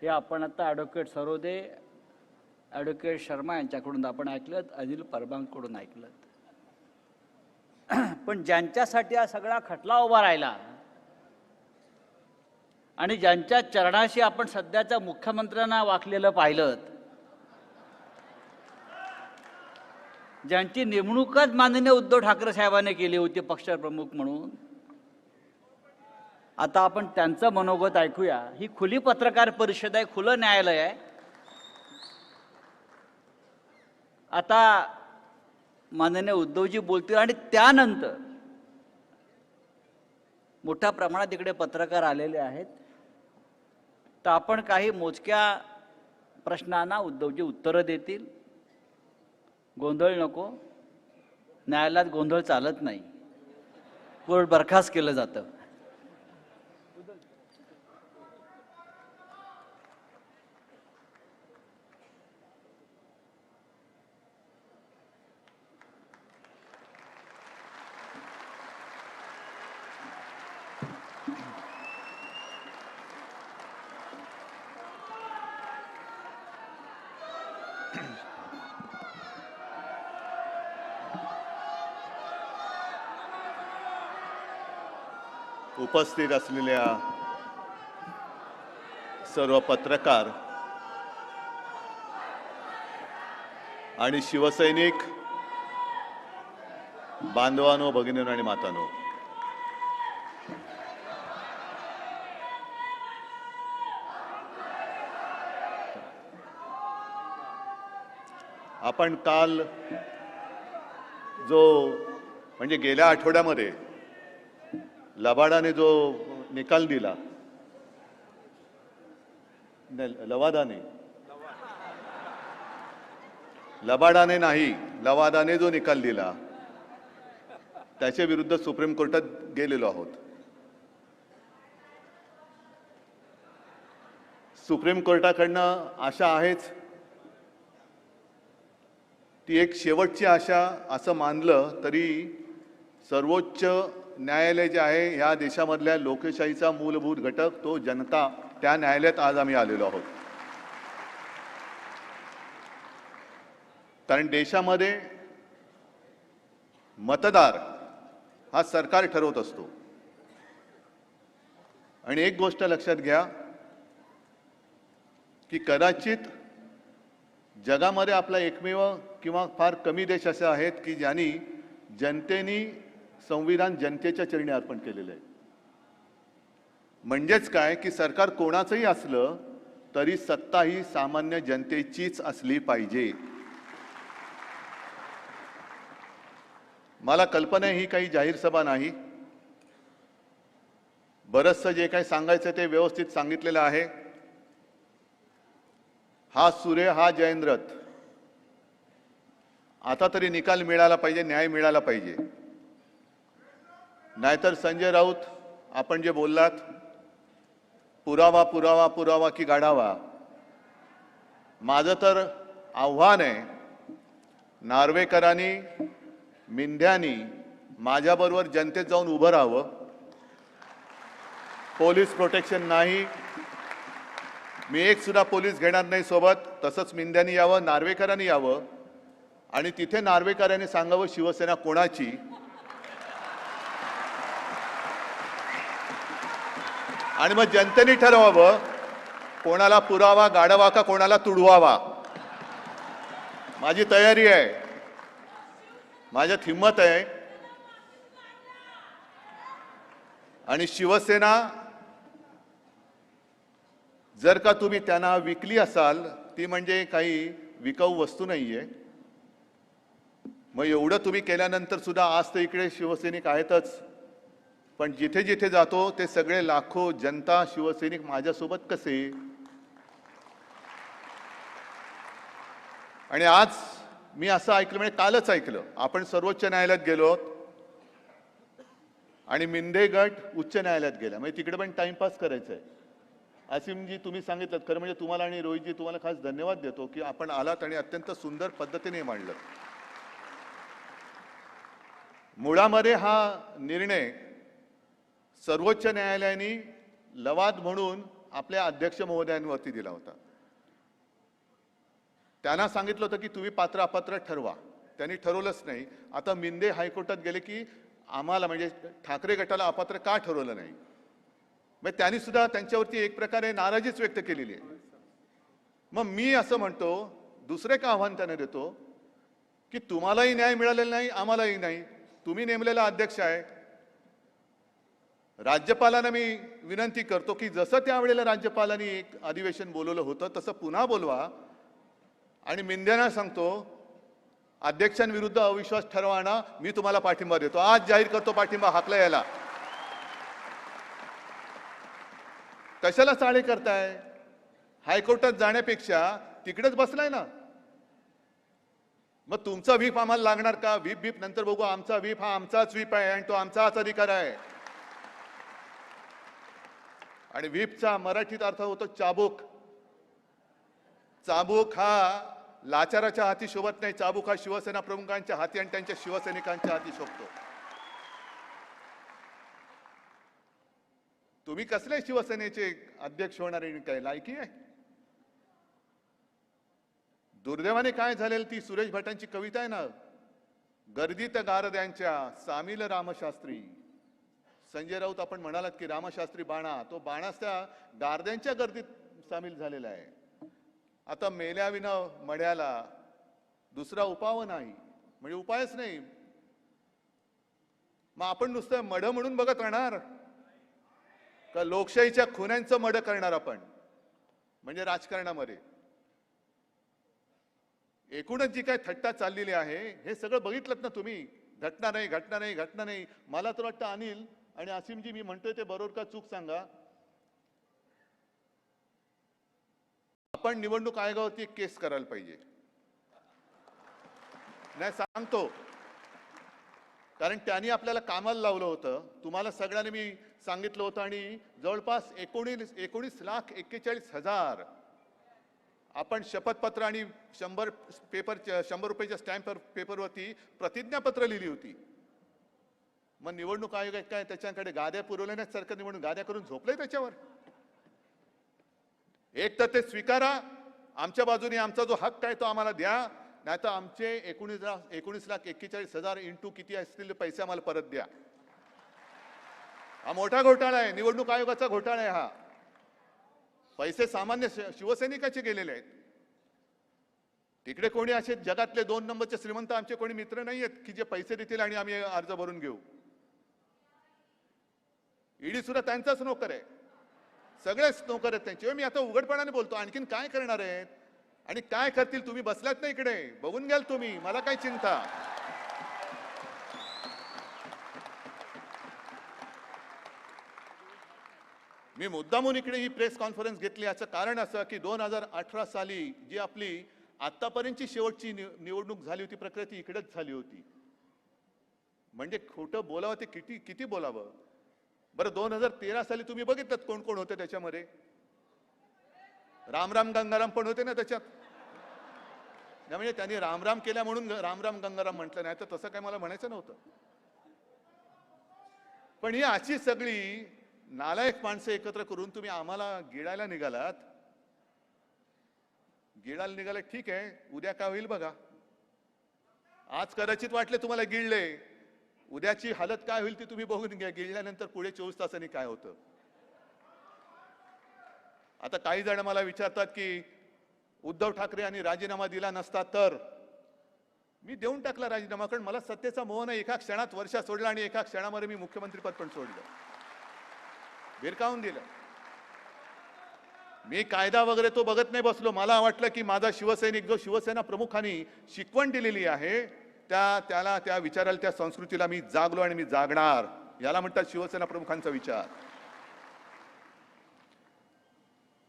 हे आपण आता ॲडव्होकेट सरोदे, ॲडव्होकेट शर्मा यांच्याकडून आपण ऐकलं, अनिल परबांकडून ऐकलं। पण ज्यांच्यासाठी हा सगळा खटला उभा राहिला आणि ज्यांच्या चरणाशी आपण सध्याच्या मुख्यमंत्र्यांना वाकलेलं पाहिलं, ज्यांची नेमणूकच माननीय उद्धव ठाकरे साहेबांनी केली होती पक्षप्रमुख म्हणून, आता आपण त्यांचं मनोगत ऐकूया। ही खुली पत्रकार परिषद आहे, खुलं न्यायालय आहे। आता माननीय उद्धवजी बोलतील आणि त्यानंतर मोठ्या प्रमाणात इकडे पत्रकार आलेले आहेत, तर आपण काही मोजक्या प्रश्नांना उद्धवजी उत्तरं देतील। गोंधळ नको, न्यायालयात गोंधळ चालत नाही, कोर्ट बरखास्त केलं जातं। उपस्थित असलेल्या सर्व पत्रकार आणि शिवसैनिक बांधवांनो, भगिनींनो आणि मातांनो, आपण काल जो म्हणजे गेल्या आठवड्यामध्ये लबाडाने जो निकाल दिला, लबाडाने नाही, लवादाने जो निकाल दिला त्याच्या विरुद्ध सुप्रीम कोर्टात गेलेलो आहोत. सुप्रीम कोर्टाकडनं आशा आहेच, ती एक शेवटची आशा असं मानलं तरी सर्वोच्च न्यायालय जे आहे ह्या देशामधल्या लोकशाहीचा मूलभूत घटक, तो जनता, त्या न्यायालयात आज आम्ही आलेलो आहोत. कारण देशामध्ये मतदार हा सरकार ठरवत असतो. आणि एक गोष्ट लक्षात घ्या की कदाचित जगामध्ये आपला एकमेव किंवा फार कमी देश असे आहेत की ज्यांनी जनतेने संविधान जनतेच्या चरणी अर्पण केलेलं आहे. म्हणजेच काय की सरकार कोणाचंही असलं तरी सत्ता ही सामान्य जनतेचीच असली पाहिजे. मला कल्पना आहे ही काही जाहीर सभा नाही. बरंचसं जे काही सांगायचं ते व्यवस्थित सांगितलेलं आहे. हा सूर्य, हा जयेंद्रथ, आता तरी निकाल मिळाला पाहिजे, न्याय मिळाला पाहिजे. नाहीतर संजय राऊत, आपण जे बोललात, पुरावा पुरावा पुरावा की गाढावा, माझं तर आव्हान आहे, नार्वेकरांनी, मिंध्यांनी माझ्याबरोबर जनतेत जाऊन उभं राहावं. पोलीस प्रोटेक्शन नाही, मी एक सुद्धा पोलीस घेणार नाही सोबत. तसंच मिंध्यांनी यावं, नार्वेकरांनी यावं आणि तिथे नार्वेकरांनी सांगावं शिवसेना कोणाची. आणि मग जनतेने ठरवावं कोणाला पुरावा गाढवा का कोणाला तुडवावा. माझी तयारी आहे, माझ्यात हिंमत आहे. आणि शिवसेना जर का तुम्ही त्यांना विकली असाल, ती म्हणजे काही विकाऊ वस्तू नाहीये. मग एवढं तुम्ही केल्यानंतर सुद्धा आज तर इकडे शिवसैनिक आहेतच, पण जिथे जिथे जातो ते सगळे लाखो जनता शिवसैनिक माझ्यासोबत कसे. आणि आज मी असं ऐकलं, म्हणजे कालच ऐकलं, आपण सर्वोच्च न्यायालयात गेलो आणि मिंदे गट उच्च न्यायालयात गेला. म्हणजे तिकडे पण टाइमपास करायचा आहे. असीमजी तुम्ही सांगितलं, खरं म्हणजे तुम्हाला आणि रोहितजी तुम्हाला खास धन्यवाद देतो की आपण आलात आणि अत्यंत सुंदर पद्धतीने मांडलं. मुळामध्ये हा निर्णय सर्वोच्च न्यायालयाने लवाद म्हणून आपल्या अध्यक्ष महोदयांवरती दिला होता. त्यांना सांगितलं होतं की तुम्ही पात्र अपात्र ठरवा, त्यांनी ठरवलंच नाही. आता मिंदे हायकोर्टात गेले की आम्हाला म्हणजे ठाकरे गटाला अपात्र का ठरवलं नाही. मग त्यांनी सुद्धा त्यांच्यावरती एक प्रकारे नाराजीच व्यक्त केलेली आहे. मग मी असं म्हणतो, दुसरे का आव्हान त्यांना देतो की तुम्हालाही न्याय मिळालेला नाही, आम्हालाही नाही. तुम्ही नेमलेला अध्यक्ष आहे. राज्यपालांना मी विनंती करतो की जसं त्यावेळेला राज्यपालांनी एक अधिवेशन बोलवलं होतं तसं पुन्हा बोलवा. आणि मिंद्यांना सांगतो, अध्यक्षांविरुद्ध अविश्वास ठरवाना, मी तुम्हाला पाठिंबा देतो. आज जाहीर करतो पाठिंबा हाकला यायला. कशाला चाळे करताय? हायकोर्टात जाण्यापेक्षा तिकडेच बसलाय ना. मग तुमचा व्हीप आम्हाला लागणार का? व्हीप नंतर बघू. आमचा व्हीप हा आमचाच व्हीप आहे आणि तो आमचाच अधिकार आहे. आणि व्हीपचा मराठीत अर्थ होतो चाबूक. चाबूक हा लाचाराच्या हाती शोभत नाही. चाबूक हा शिवसेना प्रमुखांच्या हाती आणि त्यांच्या शिवसैनिकांच्या हाती शोभतो. तुम्ही कसले शिवसेनेचे अध्यक्ष होणारे काय लायकी आहे? दुर्दैवाने काय झालेलं, ती सुरेश भटांची कविता आहे ना, गर्दीत गारद्यांच्या सामील रामशास्त्री. संजय राऊत आपण म्हणालात की रामशास्त्री बाणा, तो बाणाच त्या गारद्यांच्या गर्दीत सामील झालेला आहे. आता मेल्याविना मड्याला दुसरा उपाव नाही, म्हणजे उपायच नाही. मग आपण नुसतं मड म्हणून बघत राहणार का लोकशाहीच्या खुन्यांचं मड करणार आपण? म्हणजे राजकारणामध्ये एकूणच जी काय थट्टा चाललेली आहे हे सगळं बघितलं ना तुम्ही. घटना नाही, घटना नाही, घटना नाही. मला तर वाटतं अनिल आणि असीमजी मी म्हणतोय ते बरोबर का चूक सांगा, आपण निवडणूक आयोगावरती एक केस करायला पाहिजे. नाही सांगतो, कारण त्यांनी आपल्याला कामाला लावलं होतं. तुम्हाला सगळ्यांनी मी सांगितलं होतं आणि जवळपास 19,41,41,000 आपण शपथपत्र आणि 100 रुपयाच्या स्टॅम्प पेपरवरती प्रतिज्ञापत्र लिहिली होती. मग निवडणूक आयोग काय त्याच्याकडे गाद्या पुरवल्या नाहीत? सरकारने म्हणून गाद्या करून झोपलंय त्याच्यावर. एक तर ते स्वीकारा, आमच्या बाजूने आमचा जो हक्क आहे तो आम्हाला द्या, नाही तर आमचे 19,41,000 इंटू किती असतील पैसे आम्हाला परत द्या. हा मोठा घोटाळा आहे, निवडणूक आयोगाचा घोटाळा आहे हा. पैसे सामान्य शिवसैनिकाचे गेलेले आहेत. तिकडे कोणी असे जगातले 2 नंबरचे श्रीमंत आमचे कोणी मित्र नाही आहेत की जे पैसे देतील आणि आम्ही अर्ज भरून घेऊ. ईडी सुद्धा त्यांचाच नोकर आहे, सगळेच नोकर आहेत त्यांचे. मी आता उघडपणाने बोलतो, आणखीन काय करणार आहेत आणि काय करतील? तुम्ही बसलात ना इकडे, बघून घ्याल तुम्ही, मला काय चिंता. मी मुद्दामून इकडे ही प्रेस कॉन्फरन्स घेतली याचं कारण असं की 2018 साली जी आपली आतापर्यंतची शेवटची निवडणूक झाली होती प्रक्रिया ती इकडेच झाली होती. म्हणजे खोटं बोलावं ते किती बोलावं. बरं 2013 साली तुम्ही बघितलं कोण कोण होते त्याच्यामध्ये? रामराम गंगाराम पण होते ना त्याच्यात. म्हणजे त्यांनी रामराम केल्या म्हणून रामराम गंगाराम म्हटलं, नाही तर तसं काय मला म्हणायचं नव्हतं. पण ही अशी सगळी नालायक माणसं एकत्र करून तुम्ही आम्हाला गिळायला निघालात. गिळायला निघाले ठीक आहे, उद्या काय होईल बघा. आज कदाचित वाटले तुम्हाला गिळले, उद्याची हालत काय होईल ती तुम्ही बघून घ्या. गिळल्यानंतर पुढे 24 तासांनी काय होतं. आता काही जण मला विचारतात की उद्धव ठाकरे यांनी राजीनामा दिला नसता तर. मी देऊन टाकला राजीनामा, कारण मला सत्तेचा मोह नाही. एका क्षणात वर्षा सोडला आणि एका क्षणामध्ये मी मुख्यमंत्रीपद पण सोडलं, भिरकावून दिलं. मी कायदा वगैरे तो बघत नाही बसलो. मला वाटलं की माझा शिवसैनिक जो शिवसेना प्रमुखांनी शिकवण दिलेली आहे त्याला त्या विचाराला त्या संस्कृतीला मी जागलो आणि मी जागणार. याला म्हणतात शिवसेना प्रमुखांचा विचार.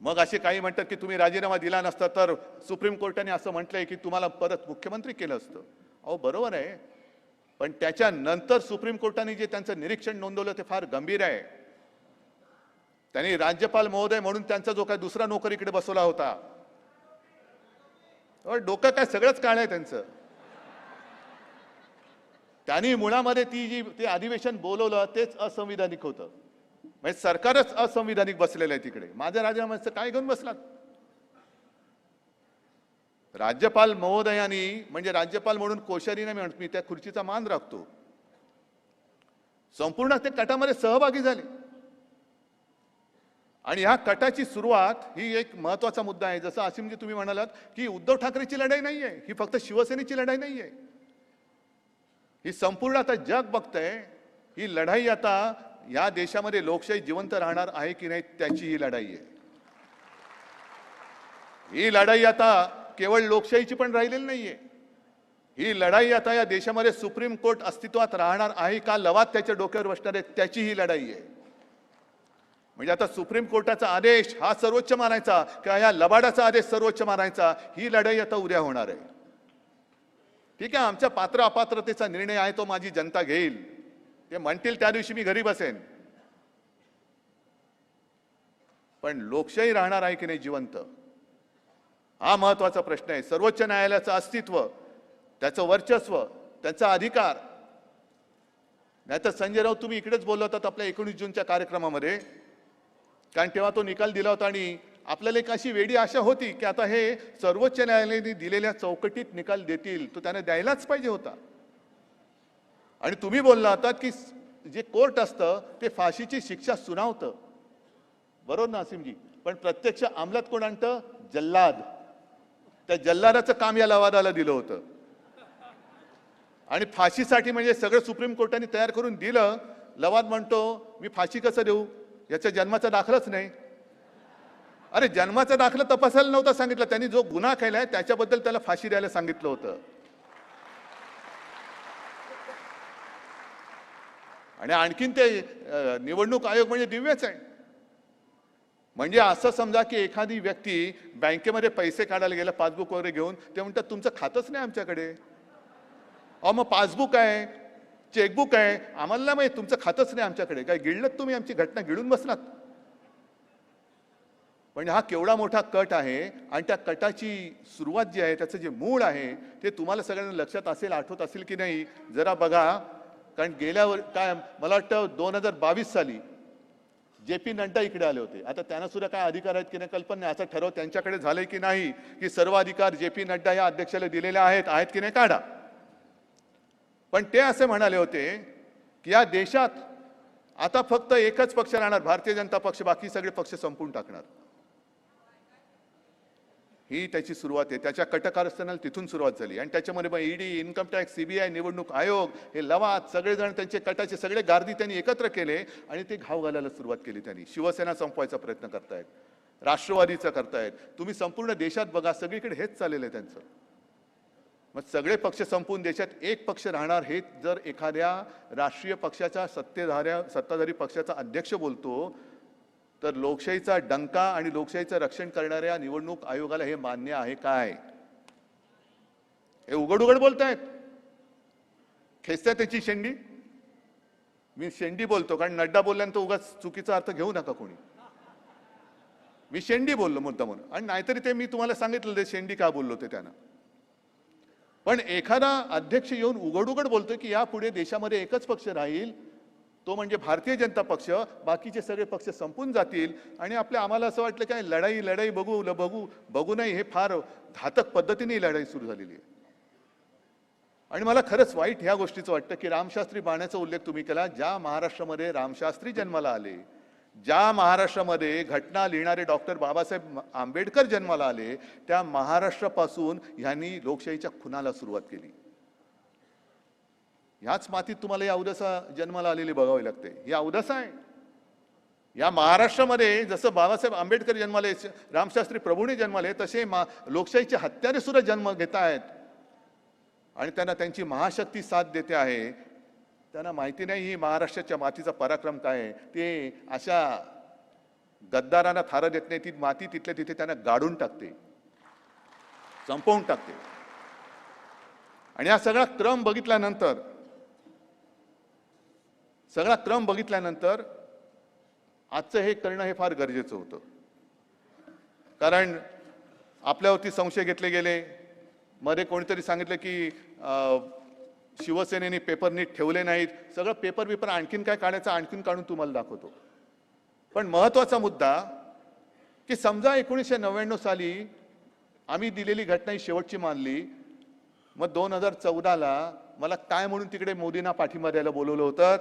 मग असे काही म्हणतात की तुम्ही राजीनामा दिला नसता तर सुप्रीम कोर्टाने असं म्हटलंय की तुम्हाला परत मुख्यमंत्री केलं असतं. अहो बरोबर आहे, पण त्याच्यानंतर सुप्रीम कोर्टाने जे त्यांचं निरीक्षण नोंदवलं ते फार गंभीर आहे. त्यांनी राज्यपाल महोदय म्हणून त्यांचा जो काय दुसरा नोकर इकडे बसवला होता. डोकं काय सगळंच काळ आहे त्यांचं. त्यांनी मुळामध्ये ते अधिवेशन बोलवलं तेच असंविधानिक होतं. म्हणजे सरकारच असंविधानिक बसलेलं आहे तिकडे. माझ्या राजीनाम्याचं काय घेऊन बसलात? राज्यपाल महोदयांनी, म्हणजे राज्यपाल म्हणून कोश्यारीने मी त्या खुर्चीचा मान राखतो, संपूर्ण ते कटामध्ये सहभागी झाले. आणि ह्या कटाची सुरुवात ही एक महत्वाचा मुद्दा आहे. जसं असीमजी तुम्ही म्हणालात की उद्धव ठाकरेची लढाई नाहीये, ही फक्त शिवसेनेची लढाई नाहीये. ही संपूर्ण आता जग बघतंय. ही लढाई आता या देशामध्ये लोकशाही जिवंत राहणार आहे की नाही त्याची ही लढाई आहे. ही लढाई आता केवळ लोकशाहीची पण राहिलेली नाहीये. ही लढाई आता या देशामध्ये सुप्रीम कोर्ट अस्तित्वात राहणार आहे का, लवाद त्याच्या डोक्यावर बसणार आहे त्याची ही लढाई आहे. म्हणजे आता सुप्रीम कोर्टाचा आदेश हा सर्वोच्च मानायचा किंवा या लबाडाचा आदेश सर्वोच्च मानायचा, ही लढाई आता उद्या होणार आहे. ठीक आहे, आमच्या पात्र अपात्रतेचा निर्णय आहे तो माझी जनता घेईल. ते म्हणतील त्या दिवशी मी घरी बसेन. पण लोकशाही राहणार आहे की नाही जिवंत, हा महत्वाचा प्रश्न आहे. सर्वोच्च न्यायालयाचं अस्तित्व, त्याचं वर्चस्व, त्यांचा अधिकार. नाहीतर संजय राऊत तुम्ही इकडेच बोलला होतात आपल्या 19 जूनच्या कार्यक्रमामध्ये, कारण तेव्हा तो निकाल दिला होता आणि आपल्याला एक अशी वेडी आशा होती की आता हे सर्वोच्च न्यायालयाने दिलेल्या चौकटीत निकाल देतील, तो त्याने द्यायलाच पाहिजे होता. आणि तुम्ही बोलला होतात की जे कोर्ट असतं ते फाशीची शिक्षा सुनावतं, बरोबर ना असीमजी? पण प्रत्यक्ष अंमलात कोण आणतं? जल्लाद. त्या जल्लादाचं काम या लवादाला दिलं होतं. आणि फाशीसाठी म्हणजे सगळं सुप्रीम कोर्टाने तयार करून दिलं. लवाद म्हणतो मी फाशी कसं देऊ, याच्या जन्माचा दाखलाच नाही. अरे जन्माचा दाखला तपासायला नव्हता सांगितलं, त्यांनी जो गुन्हा केलाय त्याच्याबद्दल त्याला फाशी द्यायला सांगितलं होतं. आणि आणखीन ते निवडणूक आयोग म्हणजे दिव्यच आहे. म्हणजे असं समजा की एखादी व्यक्ती बँकेमध्ये पैसे काढायला गेला पासबुक वगैरे घेऊन, ते म्हणतात तुमचं खातंच नाही आमच्याकडे. अहो मग पासबुक आहे, चेकबुक आहे, आम्हाला नाही माहित, तुमचं खातंच नाही आमच्याकडे. काय गिळलं तुम्ही आमची घटना गिळून बसलात. पण हा केवढा मोठा कट आहे आणि त्या कटाची सुरुवात जी आहे, त्याचं जे मूळ आहे ते तुम्हाला सगळ्यांना लक्षात असेल, आठवत असेल की नाही जरा बघा. कारण गेल्यावर काय मला वाटतं 2022 साली JP नड्डा इकडे आले होते. आता त्यांना सुद्धा काय अधिकार आहेत की नाही कल्पना नाही. असा ठराव त्यांच्याकडे झालंय की नाही की सर्व अधिकार JP नड्डा या अध्यक्षाला दिलेले आहेत की नाही काढा. पण ते असे म्हणाले होते की या देशात आता फक्त एकच पक्ष राहणार, भारतीय जनता पक्ष, बाकी सगळे पक्ष संपून टाकणार. ही त्याची सुरुवात आहे. त्याच्या कटकारस्थानाला तिथून सुरुवात झाली आणि त्याच्यामध्ये मग ED, इन्कम टॅक्स, CBI, निवडणूक आयोग, हे लवाद सगळेजण त्यांचे कटाचे सगळे गार्दी त्यांनी एकत्र केले आणि ते घाव घालायला सुरुवात केली. त्यांनी शिवसेना संपवायचा प्रयत्न करतायत, राष्ट्रवादीचा करतायत. तुम्ही संपूर्ण देशात बघा, सगळीकडे हेच चाललेलं आहे त्यांचं. मग सगळे पक्ष संपून देशात एक पक्ष राहणार हे जर एखाद्या राष्ट्रीय पक्षाच्या सत्ताधारी पक्षाचा अध्यक्ष बोलतो, तर लोकशाहीचा डंका आणि लोकशाहीचं रक्षण करणाऱ्या निवडणूक आयोगाला हे मान्य आहे काय? हे उघड उघड बोलतायत. खेचताय त्याची शेंडी. मी शेंडी बोलतो कारण नड्डा बोलल्यानंतर उगाच चुकीचा अर्थ घेऊ नका कोणी. मी शेंडी बोललो मुद्दा म्हणून, आणि नाहीतरी ते मी तुम्हाला सांगितलं ते शेंडी का बोललो ते त्यांना. पण एखादा अध्यक्ष येऊन उघड उघड बोलतोय की यापुढे देशामध्ये एकच पक्ष राहील, तो म्हणजे भारतीय जनता पक्ष, बाकीचे सगळे पक्ष संपून जातील. आणि आम्हाला असं वाटलं काय लढाई बघू नाही, हे फार घातक पद्धतीने ही लढाई सुरू झालेली आहे. आणि मला खरंच वाईट ह्या गोष्टीचं वाटतं की रामशास्त्री बाण्याचा उल्लेख तुम्ही केला. ज्या महाराष्ट्रामध्ये रामशास्त्री जन्माला आले, ज्या महाराष्ट्रामध्ये घटना लिहिणारे डॉक्टर बाबासाहेब आंबेडकर जन्माला आले, त्या महाराष्ट्रापासून ह्यांनी लोकशाहीच्या खुनाला सुरुवात केली. ह्याच मातीत तुम्हाला या अवदसा जन्माला आलेली बघावी लागते. ही अवदसा आहे. या महाराष्ट्रामध्ये जसं बाबासाहेब आंबेडकर जन्माले, रामशास्त्री प्रभूने जन्माले, तसे लोकशाहीचे हत्यारे सुद्धा जन्म घेत आहेत आणि त्यांना त्यांची महाशक्ती साथ देते आहे. त्यांना माहिती नाही ही महाराष्ट्राच्या मातीचा पराक्रम काय आहे. ते अशा गद्दारांना थारा देत नाही. ती माती तिथल्या तिथे त्यांना गाडून टाकते, संपवून टाकते. आणि हा सगळा क्रम बघितल्यानंतर आजचं हे करणं हे फार गरजेचं होतं. कारण आपल्यावरती संशय घेतले गेले. मध्ये कोणीतरी सांगितलं की शिवसेनेने पेपर नीट ठेवले नाहीत. सगळं पेपर आणखीन काय काढायचं, आणखीन काढून तुम्हाला दाखवतो. पण महत्वाचा मुद्दा की समजा 1999 साली आम्ही दिलेली घटना ही शेवटची मानली, मग 2014ला मला काय म्हणून तिकडे मोदींना पाठिंबा द्यायला बोलवलं होतं?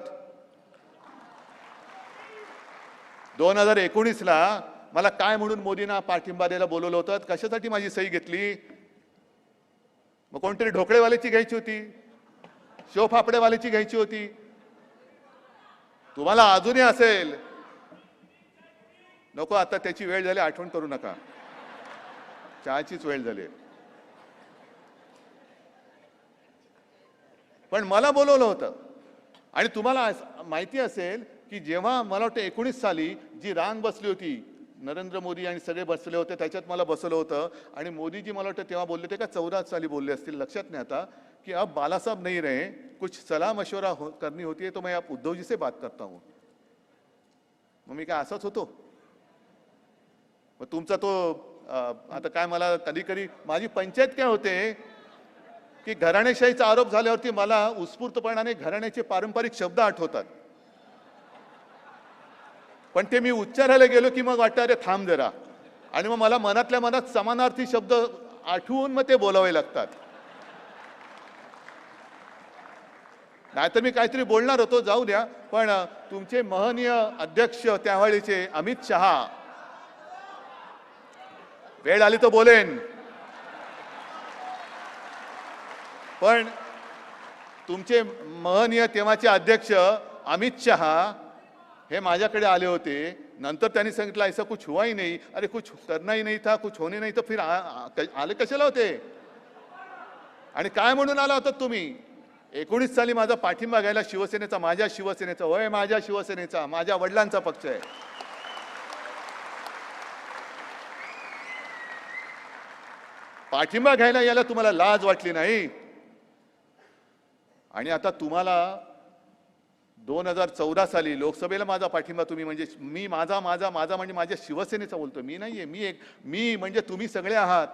2019ला मला काय म्हणून मोदींना पाठिंबा द्यायला बोलवलं होतं? कशासाठी माझी सही घेतली? मग कोणतरी ढोकळेवाल्याची घ्यायची होती, शेवफाफडेवाल्याची घ्यायची होती. तुम्हाला अजूनही असेल, नको आता त्याची वेळ झाली, आठवण करू नका, चहाचीच वेळ झाली. पण मला बोलवलं होतं. आणि तुम्हाला माहिती असेल की जेव्हा मला वाटतं 19 साली जी रांग बसली होती, नरेंद्र मोदी आणि सगळे बसले होते, त्याच्यात मला बसवलं होतं. आणि मोदीजी मला वाटतं तेव्हा बोलले होते का 14 साली बोलले असतील, लक्षात नाही आता, कि अब बाला साहब नहीं रहे, कुछ सलाह मशवरा करनी होती है तो मैं आप उद्धव जी से बात करता हूँ. मग मी काय असाच होतो? मग तुमचा तो आता काय, मला कधी कधी माझी पंचायत काय होते की घराणेशाहीचा आरोप झाल्यावरती मला उत्स्फूर्तपणाने घराण्याचे पारंपरिक शब्द आठवतात. पण ते मी उच्चारायला गेलो की मग वाटतं अरे थांब जरा, आणि मग मला मनातल्या मनात समानार्थी शब्द आठवून मग ते बोलावे लागतात. नाहीतर मी काहीतरी बोलणार होतो, जाऊ द्या. पण तुमचे महनीय अध्यक्ष त्यावेळीचे अमित शहा, वेळ आली तर बोलेन, पण तुमचे महनीय तेव्हाचे अध्यक्ष अमित शहा हे माझ्याकडे आले होते. नंतर त्यांनी सांगितलं ऐसा कुछ हुआ ही नहीं, अरे कुछ करना ही नहीं था, कुछ होने नहीं, तर फिर आले कशाला होते आणि काय म्हणून आला होता तुम्ही? 19 साली माझा पाठिंबा घ्यायला शिवसेनेचा, माझ्या शिवसेनेचा, होय माझ्या शिवसेनेचा, माझ्या वडिलांचा पक्ष आहे. पाठिंबा घ्यायला याला तुम्हाला लाज वाटली नाही. आणि आता तुम्हाला 2014 साली लोकसभेला माझा पाठिंबा तुम्ही म्हणजे मी माझा म्हणजे माझ्या शिवसेनेचा बोलतो, मी नाहीये. मी म्हणजे तुम्ही सगळे आहात.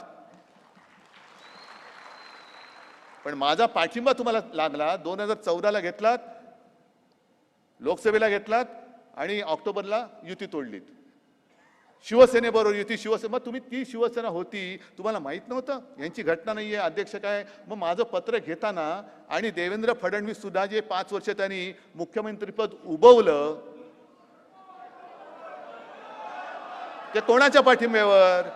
पण माझा पाठिंबा तुम्हाला लागला. 2014ला घेतलात, लोकसभेला घेतलात आणि ऑक्टोबरला युती तोडलीत. शिवसेनेबरोबर युती, मग तुम्ही ती शिवसेना होती, तुम्हाला माहित नव्हतं यांची घटना नाहीये, अध्यक्ष काय. मग माझं पत्र घेताना आणि देवेंद्र फडणवीस सुद्धा जे 5 वर्ष त्यांनी मुख्यमंत्रीपद उभवलं ते कोणाच्या पाठिंब्यावर?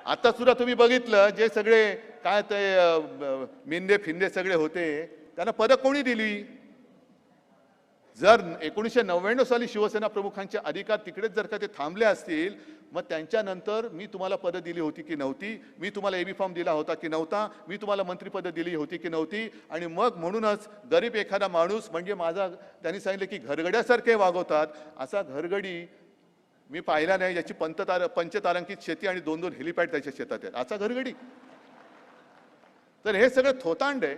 आता सुद्धा तुम्ही बघितलं जे सगळे काय ते मिंदे फिंदे सगळे होते त्यांना पदं कोणी दिली? जर 1999 साली शिवसेना प्रमुखांचे अधिकार तिकडेच जर का ते थांबले असतील, मग त्यांच्यानंतर मी तुम्हाला पदं दिली होती की नव्हती? मी तुम्हाला एबी फॉर्म दिला होता की नव्हता? मी तुम्हाला मंत्रिपदं दिली होती की नव्हती? आणि मग म्हणूनच गरीब एखादा माणूस म्हणजे माझा, त्यांनी सांगितलं की घरगड्यासारखे वागवतात, असा घरगडी मी पाहिला नाही ज्याची पंचतारांकित शेती आणि 2-2 हेलिपॅड त्याच्या शेतात आहेत, असा घरगडी. तर हे सगळं थोतांड आहे.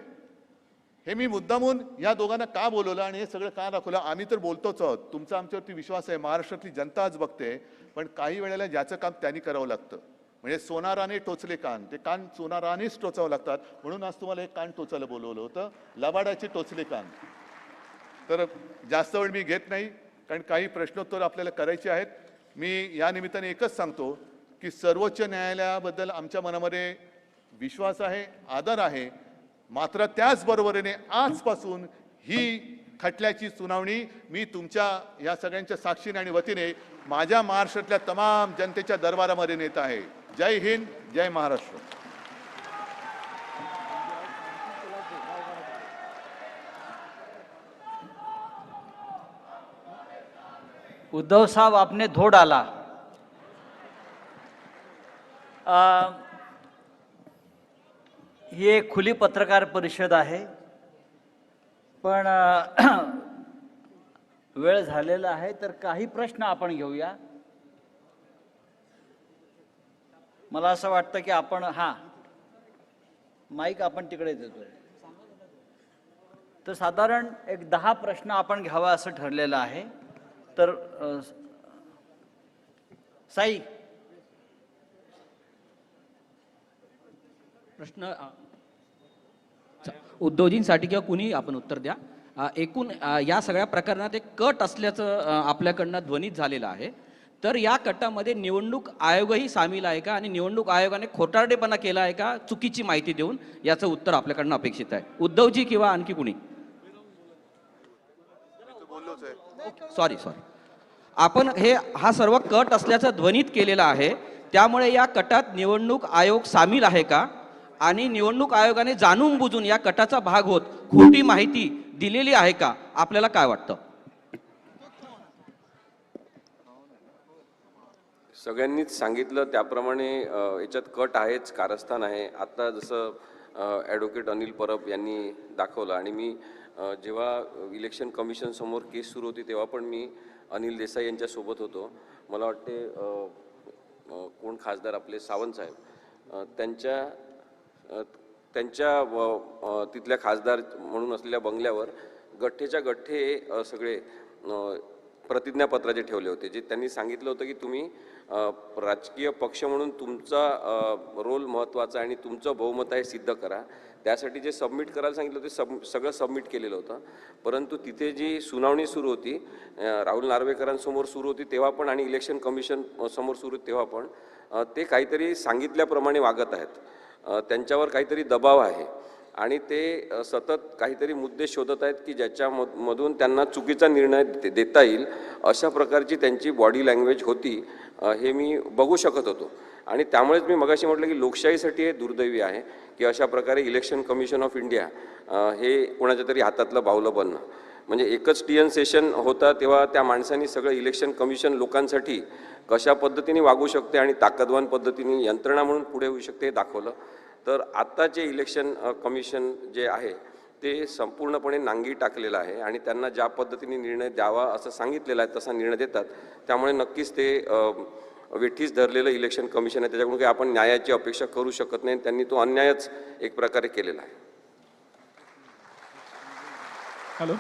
हे मी मुद्दामून या दोघांना का बोलवलं आणि हे सगळं का दाखवलं? आम्ही तर बोलतोच आहोत, तुमचा आमच्यावरती विश्वास आहे, महाराष्ट्रातली जनता आज बघते. पण काही वेळेला ज्याचं काम त्यांनी करावं लागतं. म्हणजे सोनाराने टोचले कान, ते कान सोनारानेच टोचावं लागतात. म्हणून आज तुम्हाला एक कान टोचायला बोलवलं होतं, लबाडाचे टोचले कान. तर जास्त वेळ मी घेत नाही, कारण काही प्रश्नोत्तर आपल्याला करायचे आहेत. मी या निमित्ताने एकच सांगतो की सर्वोच्च न्यायालयाबद्दल आमच्या मनामध्ये विश्वास आहे, आदर आहे. मात्र त्याचबरोबरीने आजपासून ही खटल्याची सुनावणी मी तुमच्या या सगळ्यांच्या साक्षीने आणि वतीने माझ्या महाराष्ट्रातल्या तमाम जनतेच्या दरबारामध्ये नेत आहे. जय हिंद, जय महाराष्ट्र. उद्धव साहब आपने धो डाला. ही एक खुली पत्रकार परिषद आहे, पण वेळ झालेला आहे, तर काही प्रश्न आपण घेऊया. मला असं वाटतं की आपण माईक आपण तिकडे देतोय, तर साधारण एक 10 प्रश्न आपण घ्यावा असं ठरलेलं आहे. तर साई, प्रश्न उद्योजींसाठी किंवा कुणी आपण उत्तर द्या. एकूण या सगळ्या प्रकरणात एक कट असल्याचं आपल्याकडनं ध्वनित झालेलं आहे. तर या कटामध्ये निवडणूक आयोगही सामील आहे का आणि निवडणूक आयोगाने खोटारडेपणा केला आहे का चुकीची माहिती देऊन? याचं उत्तर आपल्याकडनं अपेक्षित आहे. उद्धवजी किंवा आणखी कुणी? सॉरी आपण हा सर्व कट असल्याचं ध्वनित केलेला आहे, त्यामुळे या कटात निवडणूक आयोग सामील आहे का आणि निवडणूक आयोगाने जाणून बुजून या कटाचा भाग होत खोटी माहिती दिलेली आहे का? आपल्याला काय वाटतं? सगळ्यांनीच सांगितलं त्याप्रमाणे याच्यात कट आहेच, कारस्थान आहे. आता जसं ॲडव्होकेट अनिल परब यांनी दाखवलं आणि मी जेव्हा इलेक्शन कमिशन समोर केस सुरू होती तेव्हा पण मी अनिल देसाई यांच्यासोबत होतो. मला वाटते कोण खासदार आपले सावंत साहेब त्यांच्या तिथल्या खासदार म्हणून असलेल्या बंगल्यावर गठ्ठेच्या गठ्ठे सगळे प्रतिज्ञापत्राचे ठेवले होते, जे त्यांनी सांगितलं होतं की तुम्ही राजकीय पक्ष म्हणून तुमचा रोल महत्त्वाचा आणि तुमचं बहुमत आहे सिद्ध करा. त्यासाठी जे सबमिट करायला सांगितलं ते सगळं सबमिट केलेलं होतं. परंतु तिथे जी सुनावणी सुरू होती राहुल नार्वेकरांसमोर सुरू होती तेव्हा पण आणि इलेक्शन कमिशन समोर सुरू होती तेव्हा पण ते काहीतरी सांगितल्याप्रमाणे वागत आहेत. त्यांच्यावर काहीतरी दबाव आहे आणि ते सतत काहीतरी मुद्दे शोधत आहेत की ज्याच्यामधून त्यांना चुकीचा निर्णय देता येईल अशा प्रकारची त्यांची बॉडी लँग्वेज होती, हे मी बघू शकत होतो. आणि त्यामुळेच मी मगाशी म्हटलं की लोकशाहीसाठी हे दुर्दैवी आहे की अशा प्रकारे इलेक्शन कमिशन ऑफ इंडिया हे कोणाच्या तरी हातातलं बाहुलं बनणं. म्हणजे एकच TN सेशन होता तेव्हा त्या माणसांनी सगळं इलेक्शन कमिशन लोकांसाठी कशा पद्धतीने वागू शकते आणि ताकदवान पद्धतीने यंत्रणा म्हणून पुढे होऊ शकते हे दाखवलं. तर आत्ताचे इलेक्शन कमिशन जे आहे ते संपूर्णपणे नांगी टाकलेलं आहे आणि त्यांना ज्या पद्धतीने निर्णय द्यावा असं सांगितलेलं आहे तसा निर्णय देतात. त्यामुळे नक्कीच ते वेठीस धरलेलं इलेक्शन कमिशन आहे, त्याच्याकडून काही आपण न्यायाची अपेक्षा करू शकत नाही. त्यांनी तो अन्यायच एक प्रकारे केलेला आहे. हॅलो,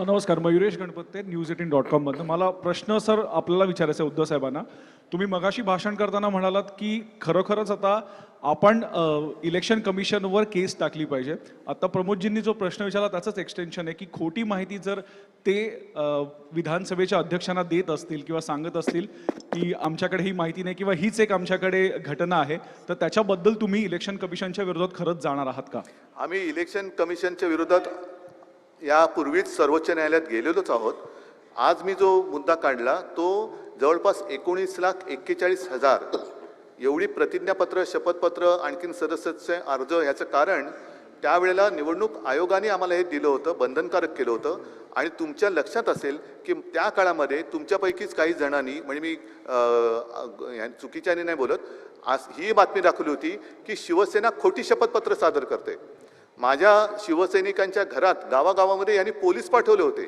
नमस्कार. मयुरेश गणपते, news18.com मधनं. मला प्रश्न सर आपल्याला विचारायचा आहे उद्धव साहेबांना. तुम्ही मगाशी भाषण करताना म्हणालात की खरोखरच आता आपण इलेक्शन कमिशनवर केस टाकली पाहिजे. आता प्रमोदजींनी जो प्रश्न विचारला त्याचंच एक्सटेन्शन आहे की खोटी माहिती जर ते विधानसभेच्या अध्यक्षांना देत असतील किंवा सांगत असतील की आमच्याकडे ही माहिती नाही किंवा हीच एक आमच्याकडे घटना आहे, तर त्याच्याबद्दल तुम्ही इलेक्शन कमिशनच्या विरोधात खरंच जाणार आहात का? आम्ही इलेक्शन कमिशनच्या विरोधात यापूर्वीच सर्वोच्च न्यायालयात गेलेलोच आहोत. आज मी जो मुद्दा काढला तो जवळपास 19,41,000 एवढी प्रतिज्ञापत्र, शपथपत्र, आणखीन सदस्याचे अर्ज. ह्याचं कारण त्यावेळेला निवडणूक आयोगाने आम्हाला हे दिलं होतं, बंधनकारक केलं होतं. आणि तुमच्या लक्षात असेल की त्या काळामध्ये तुमच्यापैकीच काही जणांनी, म्हणजे मी चुकीच्याने नाही बोलत, आज ही बातमी दाखवली होती की शिवसेना खोटी शपथपत्र सादर करते. माझ्या शिवसैनिकांच्या घरात गावागावामध्ये यांनी पोलीस पाठवले होते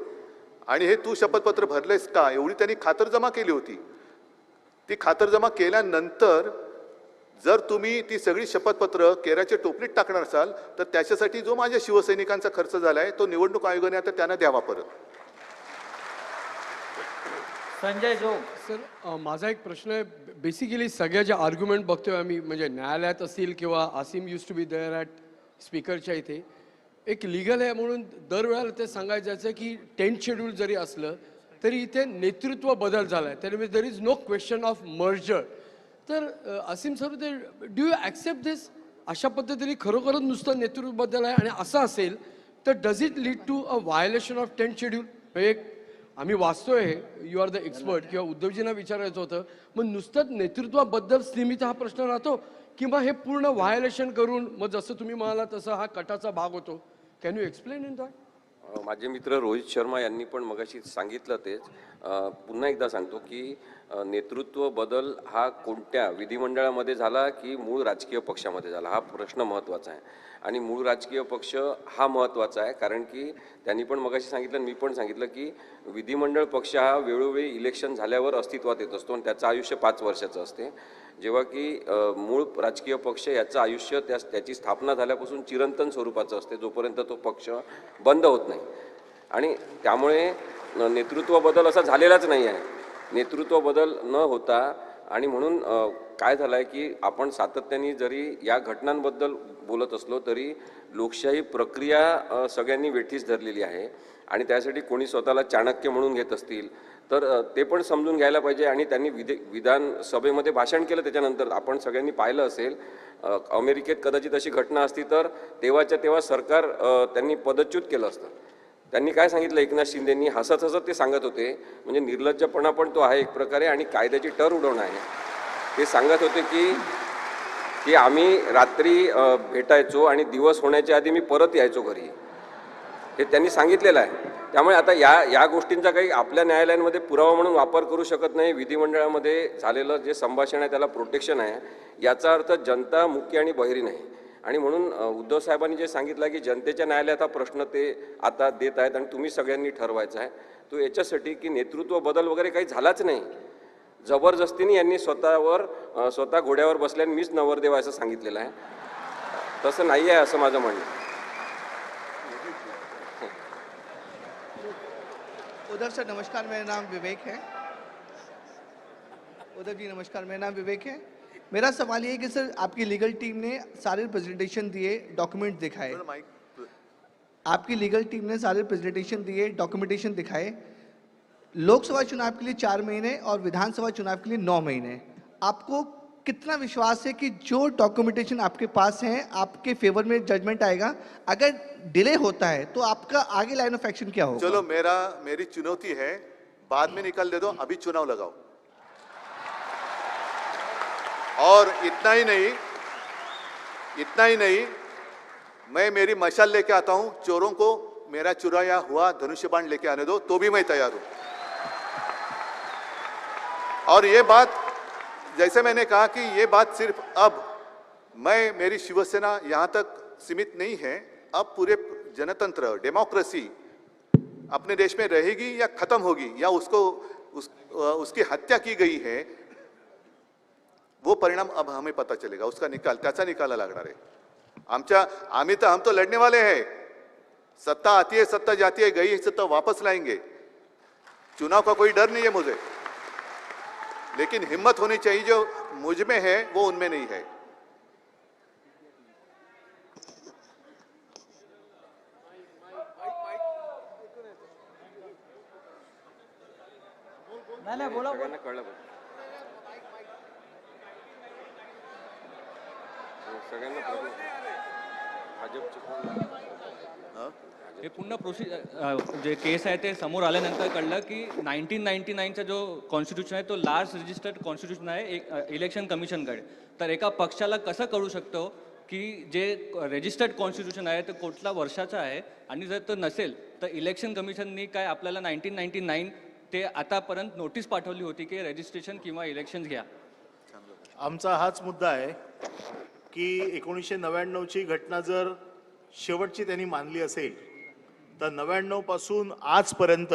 आणि हे तू शपथपत्र भरलेस का एवढी त्यांनी खातरजमा केली होती. ती खातरजमा केल्यानंतर जर तुम्ही ती सगळी शपथपत्र केराच्या टोपलीत टाकणार असाल तर त्याच्यासाठी जो माझ्या शिवसैनिकांचा खर्च झाला आहे तो निवडणूक आयोगाने आता त्यांना द्यावा परत. संजय जोग. सर, माझा एक प्रश्न आहे. बेसिकली सगळ्या ज्या आर्ग्युमेंट बघतोय आम्ही, म्हणजे न्यायालयात असतील किंवा Asim use to be there at स्पीकरच्या इथे, एक लिगल आहे म्हणून दरवेळेला ते सांगायचं जायचं की 10th शेड्यूल जरी असलं तरी इथे नेतृत्व बदल झाला आहे, त्यामुळे there is no question of merger. तर असीम सर, ते डू यू ॲक्सेप्ट दिस? अशा पद्धतीने खरोखरच नुसतं नेतृत्व बदल आहे आणि असं असेल तर does it lead to a violation of 10th schedule? म्हणजे आम्ही वाचतोय, यू आर द एक्सपर्ट, किंवा उद्धवजींना विचारायचं होतं, मग नुसतंच नेतृत्वाबद्दल सीमित हा प्रश्न राहतो किंवा हे पूर्ण व्हायोलेशन करून मग जसं तुम्ही म्हणाला तसं हा कटाचा भाग होतो? Can you explain in that? माझे मित्र रोहित शर्मा यांनी पण मगाशी सांगितलं तेच. पुन्हा एकदा सांगतो की नेतृत्व बदल हा कोणत्या विधिमंडळामध्ये झाला की मूळ राजकीय पक्षामध्ये झाला, हा प्रश्न महत्त्वाचा आहे. आणि मूळ राजकीय पक्ष हा महत्त्वाचा आहे कारण की त्यांनी पण मगाशी सांगितलं, मी पण सांगितलं की विधिमंडळ पक्ष हा वेळोवेळी इलेक्शन झाल्यावर अस्तित्वात येत असतो आणि त्याचं आयुष्य 5 वर्षाचं असते, जेव्हा की मूळ राजकीय पक्ष याचं आयुष्य त्याची स्थापना झाल्यापासून चिरंतन स्वरूपाचं असते, जोपर्यंत तो पक्ष बंद होत नाही. आणि त्यामुळे नेतृत्व बदल असा झालेलाच नाही आहे. नेतृत्व बदल न होता आणि म्हणून काय झालं आहे की आपण सातत्याने जरी या घटनांबद्दल बोलत असलो तरी लोकशाही प्रक्रिया सगळ्यांनी वेठीस धरलेली आहे आणि त्यासाठी कोणी स्वतःला चाणक्य म्हणून घेत असतील तर ते पण समजून घ्यायला पाहिजे. आणि त्यांनी विधानसभेमध्ये भाषण केलं, त्याच्यानंतर आपण सगळ्यांनी पाहिलं असेल, अमेरिकेत कदाचित अशी घटना असती तर तेव्हाच्या तेव्हा सरकार त्यांनी पदच्युत केलं असतं. त्यांनी काय सांगितलं, एकनाथ शिंदेंनी हसत हसत ते सांगत होते, म्हणजे निर्लज्जपणा पण तो आहे एक प्रकारे आणि कायद्याची टर उडवणं आहे. ते सांगत होते की आम्ही रात्री भेटायचो आणि दिवस होण्याच्या आधी मी परत यायचो घरी, हे त्यांनी सांगितलेलं आहे. त्यामुळे आता या गोष्टींचा काही आपल्या न्यायालयांमध्ये पुरावा म्हणून वापर करू शकत नाही. विधिमंडळामध्ये झालेलं जे संभाषण आहे त्याला प्रोटेक्शन आहे, याचा अर्थ जनता मुकी आणि बहिरी नाही. आणि म्हणून उद्धव साहेबांनी जे सांगितलं की जनतेच्या न्यायालयात हा प्रश्न ते आता देत आहेत आणि तुम्ही सगळ्यांनी ठरवायचा आहे, तो याच्यासाठी की नेतृत्व बदल वगैरे काही झालाच नाही. जबरदस्तीने यांनी स्वतः घोड्यावर बसल्याने मीच नवरदेव असं सांगितलेलं आहे, तसं नाही आहे असं माझं म्हणणं. उद्धव सर नमस्कार, मेरा नाम विवेक है. उद्धव जी नमस्कार, मेरा नाम विवेक है. मेरा सवाल ये है कि सर आपकी लीगल टीम ने सारे प्रेजेंटेशन दिए, डॉक्यूमेंट दिखाए, आपकी लीगल टीम ने सारे प्रेजेंटेशन दिए, डॉक्यूमेंटेशन दिखाए. लोकसभा चुनाव के लिए 4 महीने और विधानसभा चुनाव के लिए 9 महीने. आपको कितना विश्वास है कि जो डॉक्यूमेंटेशन आपके पास हैं आपके फेवर में जजमेंट आएगा? अगर डिले होता है तो आपका आगे लाइन ऑफ एक्शन क्या होगा? चलो, मेरी चुनौती है, बाद में निकाल दे दो, अभी चुनाव लगाओ. और इतना ही नहीं, मैं मेरी मशाल लेके आता हूं, चोरों को मेरा चुराया हुआ धनुष्य बाण लेके आने दो, तो भी मैं तैयार हूं। और ये बात, जैसे मैंने कहा कि ये बात सिर्फ अब मेरी शिवसेना यहाँ तक सीमित नहीं है, अब पूरे जनतंत्र, डेमोक्रेसी अपने देश में रहेगी या खत्म होगी, या उसकी हत्या की गई है, वो परिणाम अब हमें पता चलेगा, त्याचा निकाल लागणार आहे। हम तो लड़ने वाले हैं, सत्ता आती है, सत्ता जाती है, गई सत्ता वापस लाएंगे, चुनाव का कोई डर नहीं है मुझे, लेकिन हिम्मत होनी चाहिए, जो मुझ में है वो उनमें नहीं है। नाही बोला सगळ्यांना कळलं पाहिजे, सगळ्यांना हे पुन्हा जे केस आहे ते समोर आल्यानंतर कळलं की 1999चा जो कॉन्स्टिट्यूशन आहे तो लास्ट रजिस्टर्ड कॉन्स्टिट्यूशन आहे इलेक्शन कमिशनकडे। तर एका पक्षाला कसं कळू शकतो की जे रजिस्टर्ड कॉन्स्टिट्यूशन आहे ते कुठल्या वर्षाचं आहे, आणि जर तो नसेल तर इलेक्शन कमिशननी काय आपल्याला 1999 ते आतापर्यंत नोटीस पाठवली होती की रजिस्ट्रेशन किंवा इलेक्शन घ्या? आमचा हाच मुद्दा आहे की 1999ची घटना जर शेवटची त्यांनी मानली असेल तर 99 पासून आजपर्यंत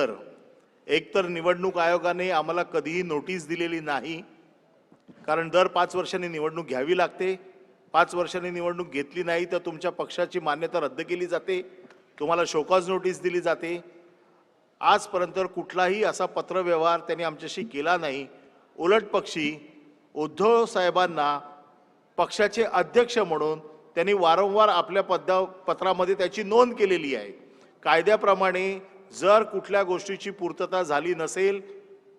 एकतर निवडणूक आयोगाने आम्हाला कधीही नोटीस दिलेली नाही, कारण दर 5 वर्षांनी निवडणूक घ्यावी लागते। 5 वर्षांनी निवडणूक घेतली नाही तर तुमच्या पक्षाची मान्यता रद्द केली जाते, तुम्हाला शोकॉज नोटीस दिली जाते। आजपर्यंत कुठलाही असा पत्रव्यवहार त्यांनी आमच्याशी केला नाही। उलट पक्षी उद्धव साहेबांना पक्षाचे अध्यक्ष म्हणून त्यांनी वारंवार आपल्या पत्रामध्ये त्याची नोंद केलेली आहे। कायद्याप्रमाणे जर कुठल्या गोष्टीची पूर्तता झाली नसेल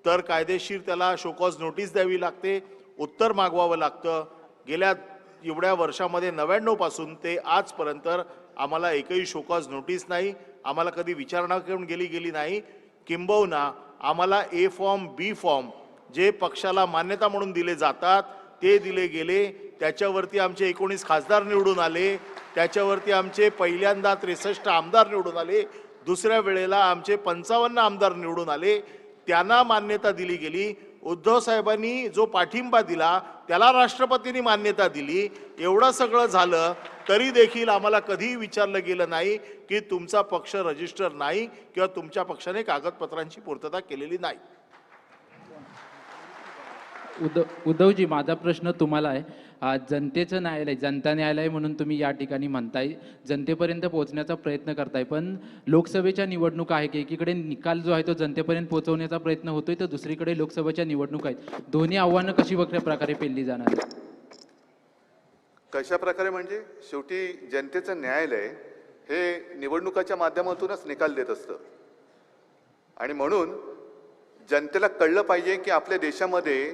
तर कायदेशीर त्याला शोकॉज नोटीस द्यावी लागते, उत्तर मागवावं लागतं। गेल्या एवढ्या वर्षामध्ये 99 पासून ते आजपर्यंत आम्हाला एकही शोकॉज नोटीस नाही, आम्हाला कधी विचारणा करून गेली नाही। किंबहुना आम्हाला ए फॉर्म, बी फॉर्म जे पक्षाला मान्यता म्हणून दिले जातात ते दिले गेले, त्याच्यावरती आमचे 19 खासदार निवडून आले, त्याच्यावरती आमचे पहिल्यांदा 63 आमदार निवडून आले, दुसऱ्या वेळेला आमचे 55 आमदार निवडून आले, त्यांना मान्यता दिली गेली। उद्धव साहेबांनी जो पाठिंबा दिला त्याला राष्ट्रपतींनी मान्यता दिली। एवढं सगळं झालं तरी देखील आम्हाला कधीही विचारलं गेलं नाही की तुमचा पक्ष रजिस्टर नाही किंवा तुमच्या पक्षाने कागदपत्रांची पूर्तता केलेली नाही। उद्धवजी, माझा प्रश्न तुम्हाला आहे, जनतेचं न्यायालय, जनता न्यायालय म्हणून तुम्ही या ठिकाणी म्हणताय, जनतेपर्यंत पोहोचण्याचा प्रयत्न करताय, पण लोकसभेच्या निवडणूक आहे की एकीकडे निकाल जो आहे तो जनतेपर्यंत पोहोचवण्याचा प्रयत्न होतोय तर दुसरीकडे लोकसभेच्या निवडणूक आहेत, दोन्ही आव्हानं कशी प्रकारे पेलली जाणार? कशा प्रकारे म्हणजे शेवटी जनतेचं न्यायालय हे निवडणुकाच्या माध्यमातूनच निकाल देत असतं, आणि म्हणून जनतेला कळलं पाहिजे की आपल्या देशामध्ये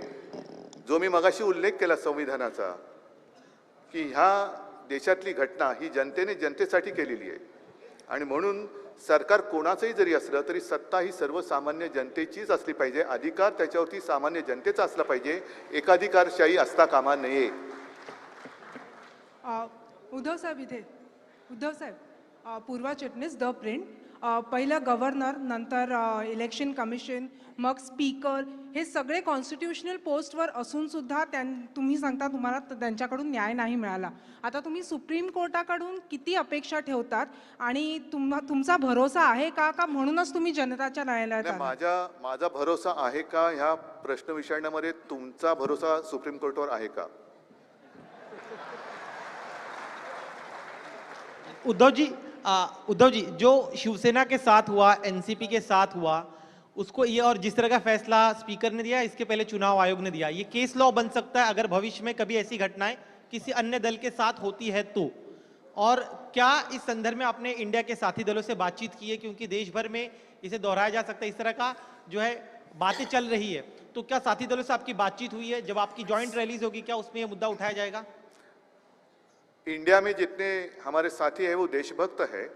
जो मी मगाशी उल्लेख केला संविधानाचा, की ह्या देशातली घटना ही जनतेने जनतेसाठी केलेली आहे, आणि म्हणून सरकार कोणाचंही जरी असलं तरी सत्ता ही सर्वसामान्य जनतेचीच असली पाहिजे, अधिकार त्याच्यावरती सामान्य जनतेचा असला पाहिजे, एकाधिकारशाही असता कामा नये। उद्धव साहेब, पूर्वा चिटणीस द प्रिंट, पहिलं गव्हर्नर, नंतर इलेक्शन कमिशन, मग स्पीकर, हे सगळे कॉन्स्टिट्युशनल पोस्टवर असून सुद्धा तुम्ही सांगता तुम्हाला त्यांच्याकडून न्याय नाही मिळाला। आता तुम्ही सुप्रीम कोर्टाकडून किती अपेक्षा ठेवतात आणि तुमचा भरोसा आहे का म्हणूनच तुम्ही जनताच्या न्यायालयात आलात? माझा भरोसा आहे का ह्या प्रश्न विचारण्यामध्ये तुमचा भरोसा सुप्रीम कोर्टावर आहे का? उद्धव जी, जो शिवसेना के साथ हुआ, एनसीपी के साथ हुआ, उसको ये और जिस तरह का फैसला स्पीकर ने दिया, इसके पहले चुनाव आयोग ने दिया, ये केस लॉ बन सकता है अगर भविष्य में कभी ऐसी घटनाएं किसी अन्य दल के साथ होती है तो? और क्या इस संदर्भ में आपने इंडिया के साथी दलों से बातचीत की है, क्योंकि देश भर में इसे दोहराया जा सकता है, इस तरह का जो है बातें चल रही है, तो क्या साथी दलों से आपकी बातचीत हुई है? जब आपकी ज्वाइंट रैलीज होगी क्या उसमें यह मुद्दा उठाया जाएगा? इंडिया में जितने हमारे साथी हैं वो देशभक्त है,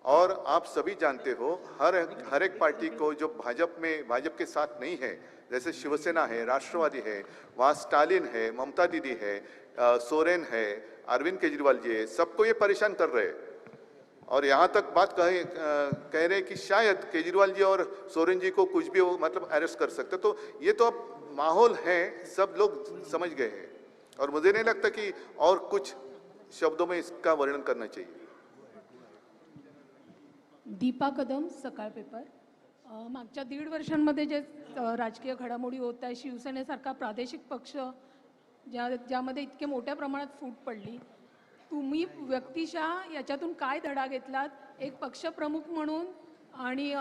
और आप सभी जानते हो हर एक पार्टी को जो भाजपा के साथ नहीं है जैसे शिवसेना है, राष्ट्रवादी है, वहाँ स्टालिन है, ममता दीदी है, सोरेन है, अरविंद केजरीवाल जी है, सबको ये परेशान कर रहे हैं। और यहाँ तक बात कह रहे हैं कि शायद केजरीवाल जी और सोरेन जी को कुछ भी मतलब अरेस्ट कर सकते। तो ये तो अब माहौल है, सब लोग समझ गए हैं और मुझे नहीं लगता कि और कुछ शब्दों में इसका वर्णन करना चाहिए। दीपा कदम, सकाळ पेपर। मागच्या 1.5 वर्षांमध्ये जे राजकीय घडामोडी होत आहे, शिवसेनेसारखा प्रादेशिक पक्ष ज्यामध्ये इतके मोठ्या प्रमाणात फूट पडली, तुम्ही व्यक्तिशः याच्यातून काय धडा घेतलात एक पक्षप्रमुख म्हणून आणि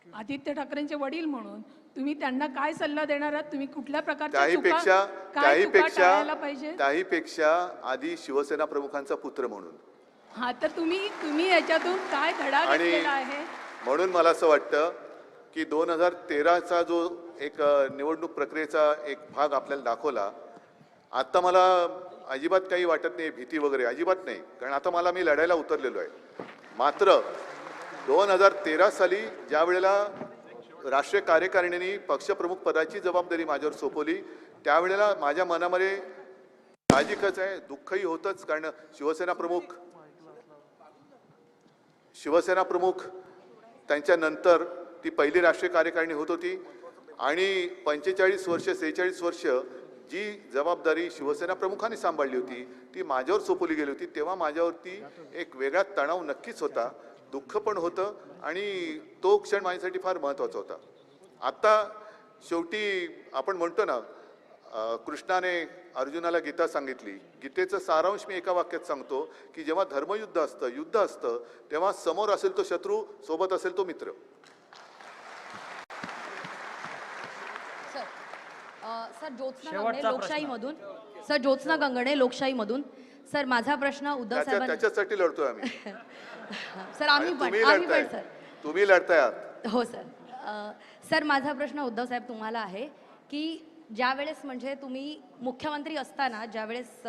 आदित्य ठाकरेंचे वडील म्हणून तुम्ही त्यांना काय सल्ला देणार आहात? तुम्ही कुठल्या प्रकारच्या चुका टाळायला पाहिजे? त्याहीपेक्षा आधी शिवसेना प्रमुखांचा पुत्र म्हणून हा, तर तुम्ही याच्यातून काय धडा घेतलेला आहे? म्हणून मला असं वाटतं की 2013चा जो एक निवडणूक प्रक्रियेचा एक भाग आपल्याला दाखवला, आता मला अजिबात काही वाटत नाही, भीती वगैरे अजिबात नाही, कारण आता मी लढायला उतरलेलो आहे। मात्र 2013 साली ज्या वेळेला राष्ट्रीय कार्यकारिणीने पक्षप्रमुख पदाची जबाबदारी माझ्यावर सोपवली, त्यावेळेला माझ्या मनामध्ये साहजिकच आहे, दुःखही होतंच, कारण शिवसेना प्रमुख त्यांच्यानंतर ती पहिली राष्ट्रीय कार्यकारिणी होत होती आणि 45 वर्ष 46 वर्ष जी जबाबदारी शिवसेना प्रमुखांनी सांभाळली होती ती माझ्यावर सोपवली गेली होती। तेव्हा माझ्यावरती एक वेगळा तणाव नक्कीच होता, दुःख पण होतं आणि तो क्षण माझ्यासाठी फार महत्त्वाचा होता। आता शेवटी आपण म्हणतो ना, कृष्णाने अर्जुनाला गीता सांगितली, गीतेचं सारांश मी एका वाक्यात सांगतो की जेव्हा धर्मयुद्ध असतं, युद्ध असतं, तेव्हा समोर असेल तो शत्रू, सोबत असेल तो मित्र। सर ज्योत्स्ना गंगणे लोकशाहीमधून, सर ज्योत्स्ना गंगणे लोकशाहीमधून। सर माझा प्रश्न उद्धव साहेबांना, त्याच्यासाठी लढतोय आम्ही। सर आम्ही पण सर तुम्ही लढताय आहात। हो सर। सर माझा प्रश्न उद्धव साहेब तुम्हाला आहे की ज्यावेळेस म्हणजे तुम्ही मुख्यमंत्री असताना ज्यावेळेस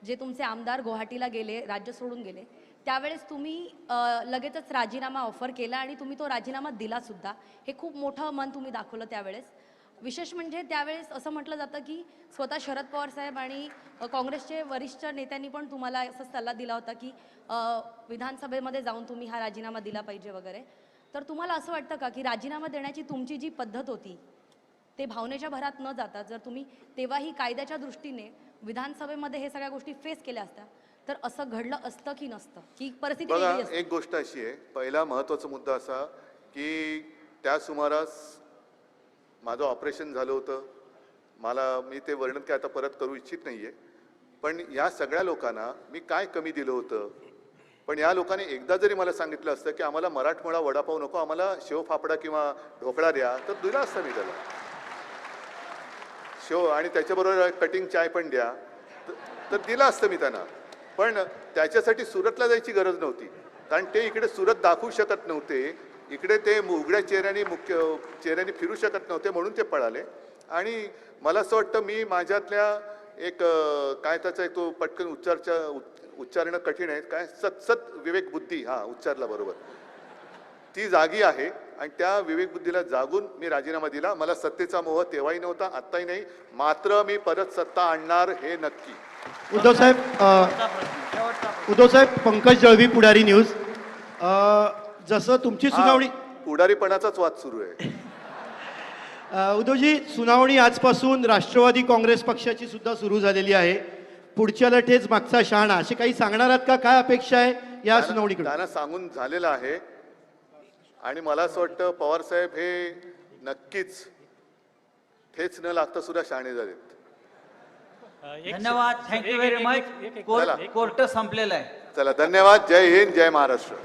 जे तुमचे आमदार गुवाहाटीला गेले, राज्य सोडून गेले, त्यावेळेस तुम्ही लगेचच राजीनामा ऑफर केला आणि तुम्ही तो राजीनामा दिला सुद्धा। हे खूप मोठं मन तुम्ही दाखवलं त्यावेळेस। विशेष म्हणजे त्यावेळेस असं म्हटलं जातं की स्वतः शरद पवार साहेब आणि काँग्रेसचे वरिष्ठ नेत्यांनी पण तुम्हाला असा सल्ला दिला होता की विधानसभेमध्ये जाऊन तुम्ही हा राजीनामा दिला पाहिजे वगैरे। तर तुम्हाला असं वाटतं का की राजीनामा देण्याची तुमची जी पद्धत होती ते भावनेच्या भरात न जाता जर तुम्ही तेव्हाही कायद्याच्या दृष्टीने विधानसभेमध्ये हे सगळ्या गोष्टी फेस केल्या असत्या तर असं घडलं असतं की नसतं, की परिस्थिती वेगळी असते? एक गोष्ट अशी आहे, पहिला महत्त्वाचा मुद्दा असा की त्या सुमारास माझं ऑपरेशन झालं होतं, मी ते वर्णन काय आता परत करू इच्छित नाहीये, पण या सगळ्या लोकांना मी काय कमी दिलं होतं? पण या लोकांनी एकदा जरी मला सांगितलं असतं की आम्हाला मराठमोळा वडापाव नको, आम्हाला शेव फाफडा किंवा ढोकळा द्या, तर दिला असतं मी त्याला शेव, आणि त्याच्याबरोबर कटिंग चाय पण द्या, तर दिला असतं मी त्यांना। पण त्याच्यासाठी सुरतला जायची गरज नव्हती, कारण ते इकडे सुरत दाखवू शकत नव्हते, इकडे ते उघड्या चेहऱ्याने फिरू शकत नव्हते, म्हणून ते पळाले। आणि मला असं वाटतं मी माझ्यातल्या एक काय त्याचा एक तो पटकन उच्चारणं कठीण आहे, काय सत विवेक बुद्धी, उच्चारला बरोबर, ती जागी आहे आणि त्या विवेक बुद्धीला जागून मी राजीनामा दिला। मला सत्तेचा मोह तेव्हाही नव्हता, आत्ताही नाही, मात्र मी परत सत्ता आणणार हे नक्की। उद्धव साहेब, पंकज जळवी, पुढारी न्यूज। जसं तुमची सुनावणी, पुढारीपणाचाच वाद सुरू आहे। उद्धवजी, सुनावणी आजपासून राष्ट्रवादी काँग्रेस पक्षाची सुद्धा सुरू झालेली आहे, पुढच्या लढेच मागचा शहाणा, असे काही सांगणार आहात का? काय अपेक्षा आहे या सुनावणीकडे? त्यांना सांगून झालेलं आहे आणि मला असं वाटतं पवार साहेब हे नक्कीच ठेच न लागता सुद्धा शहाणे झालेत। धन्यवाद, थँक्यू व्हेरी मच। कोर्ट संपलेला आहे। चला, धन्यवाद, जय हिंद, जय महाराष्ट्र।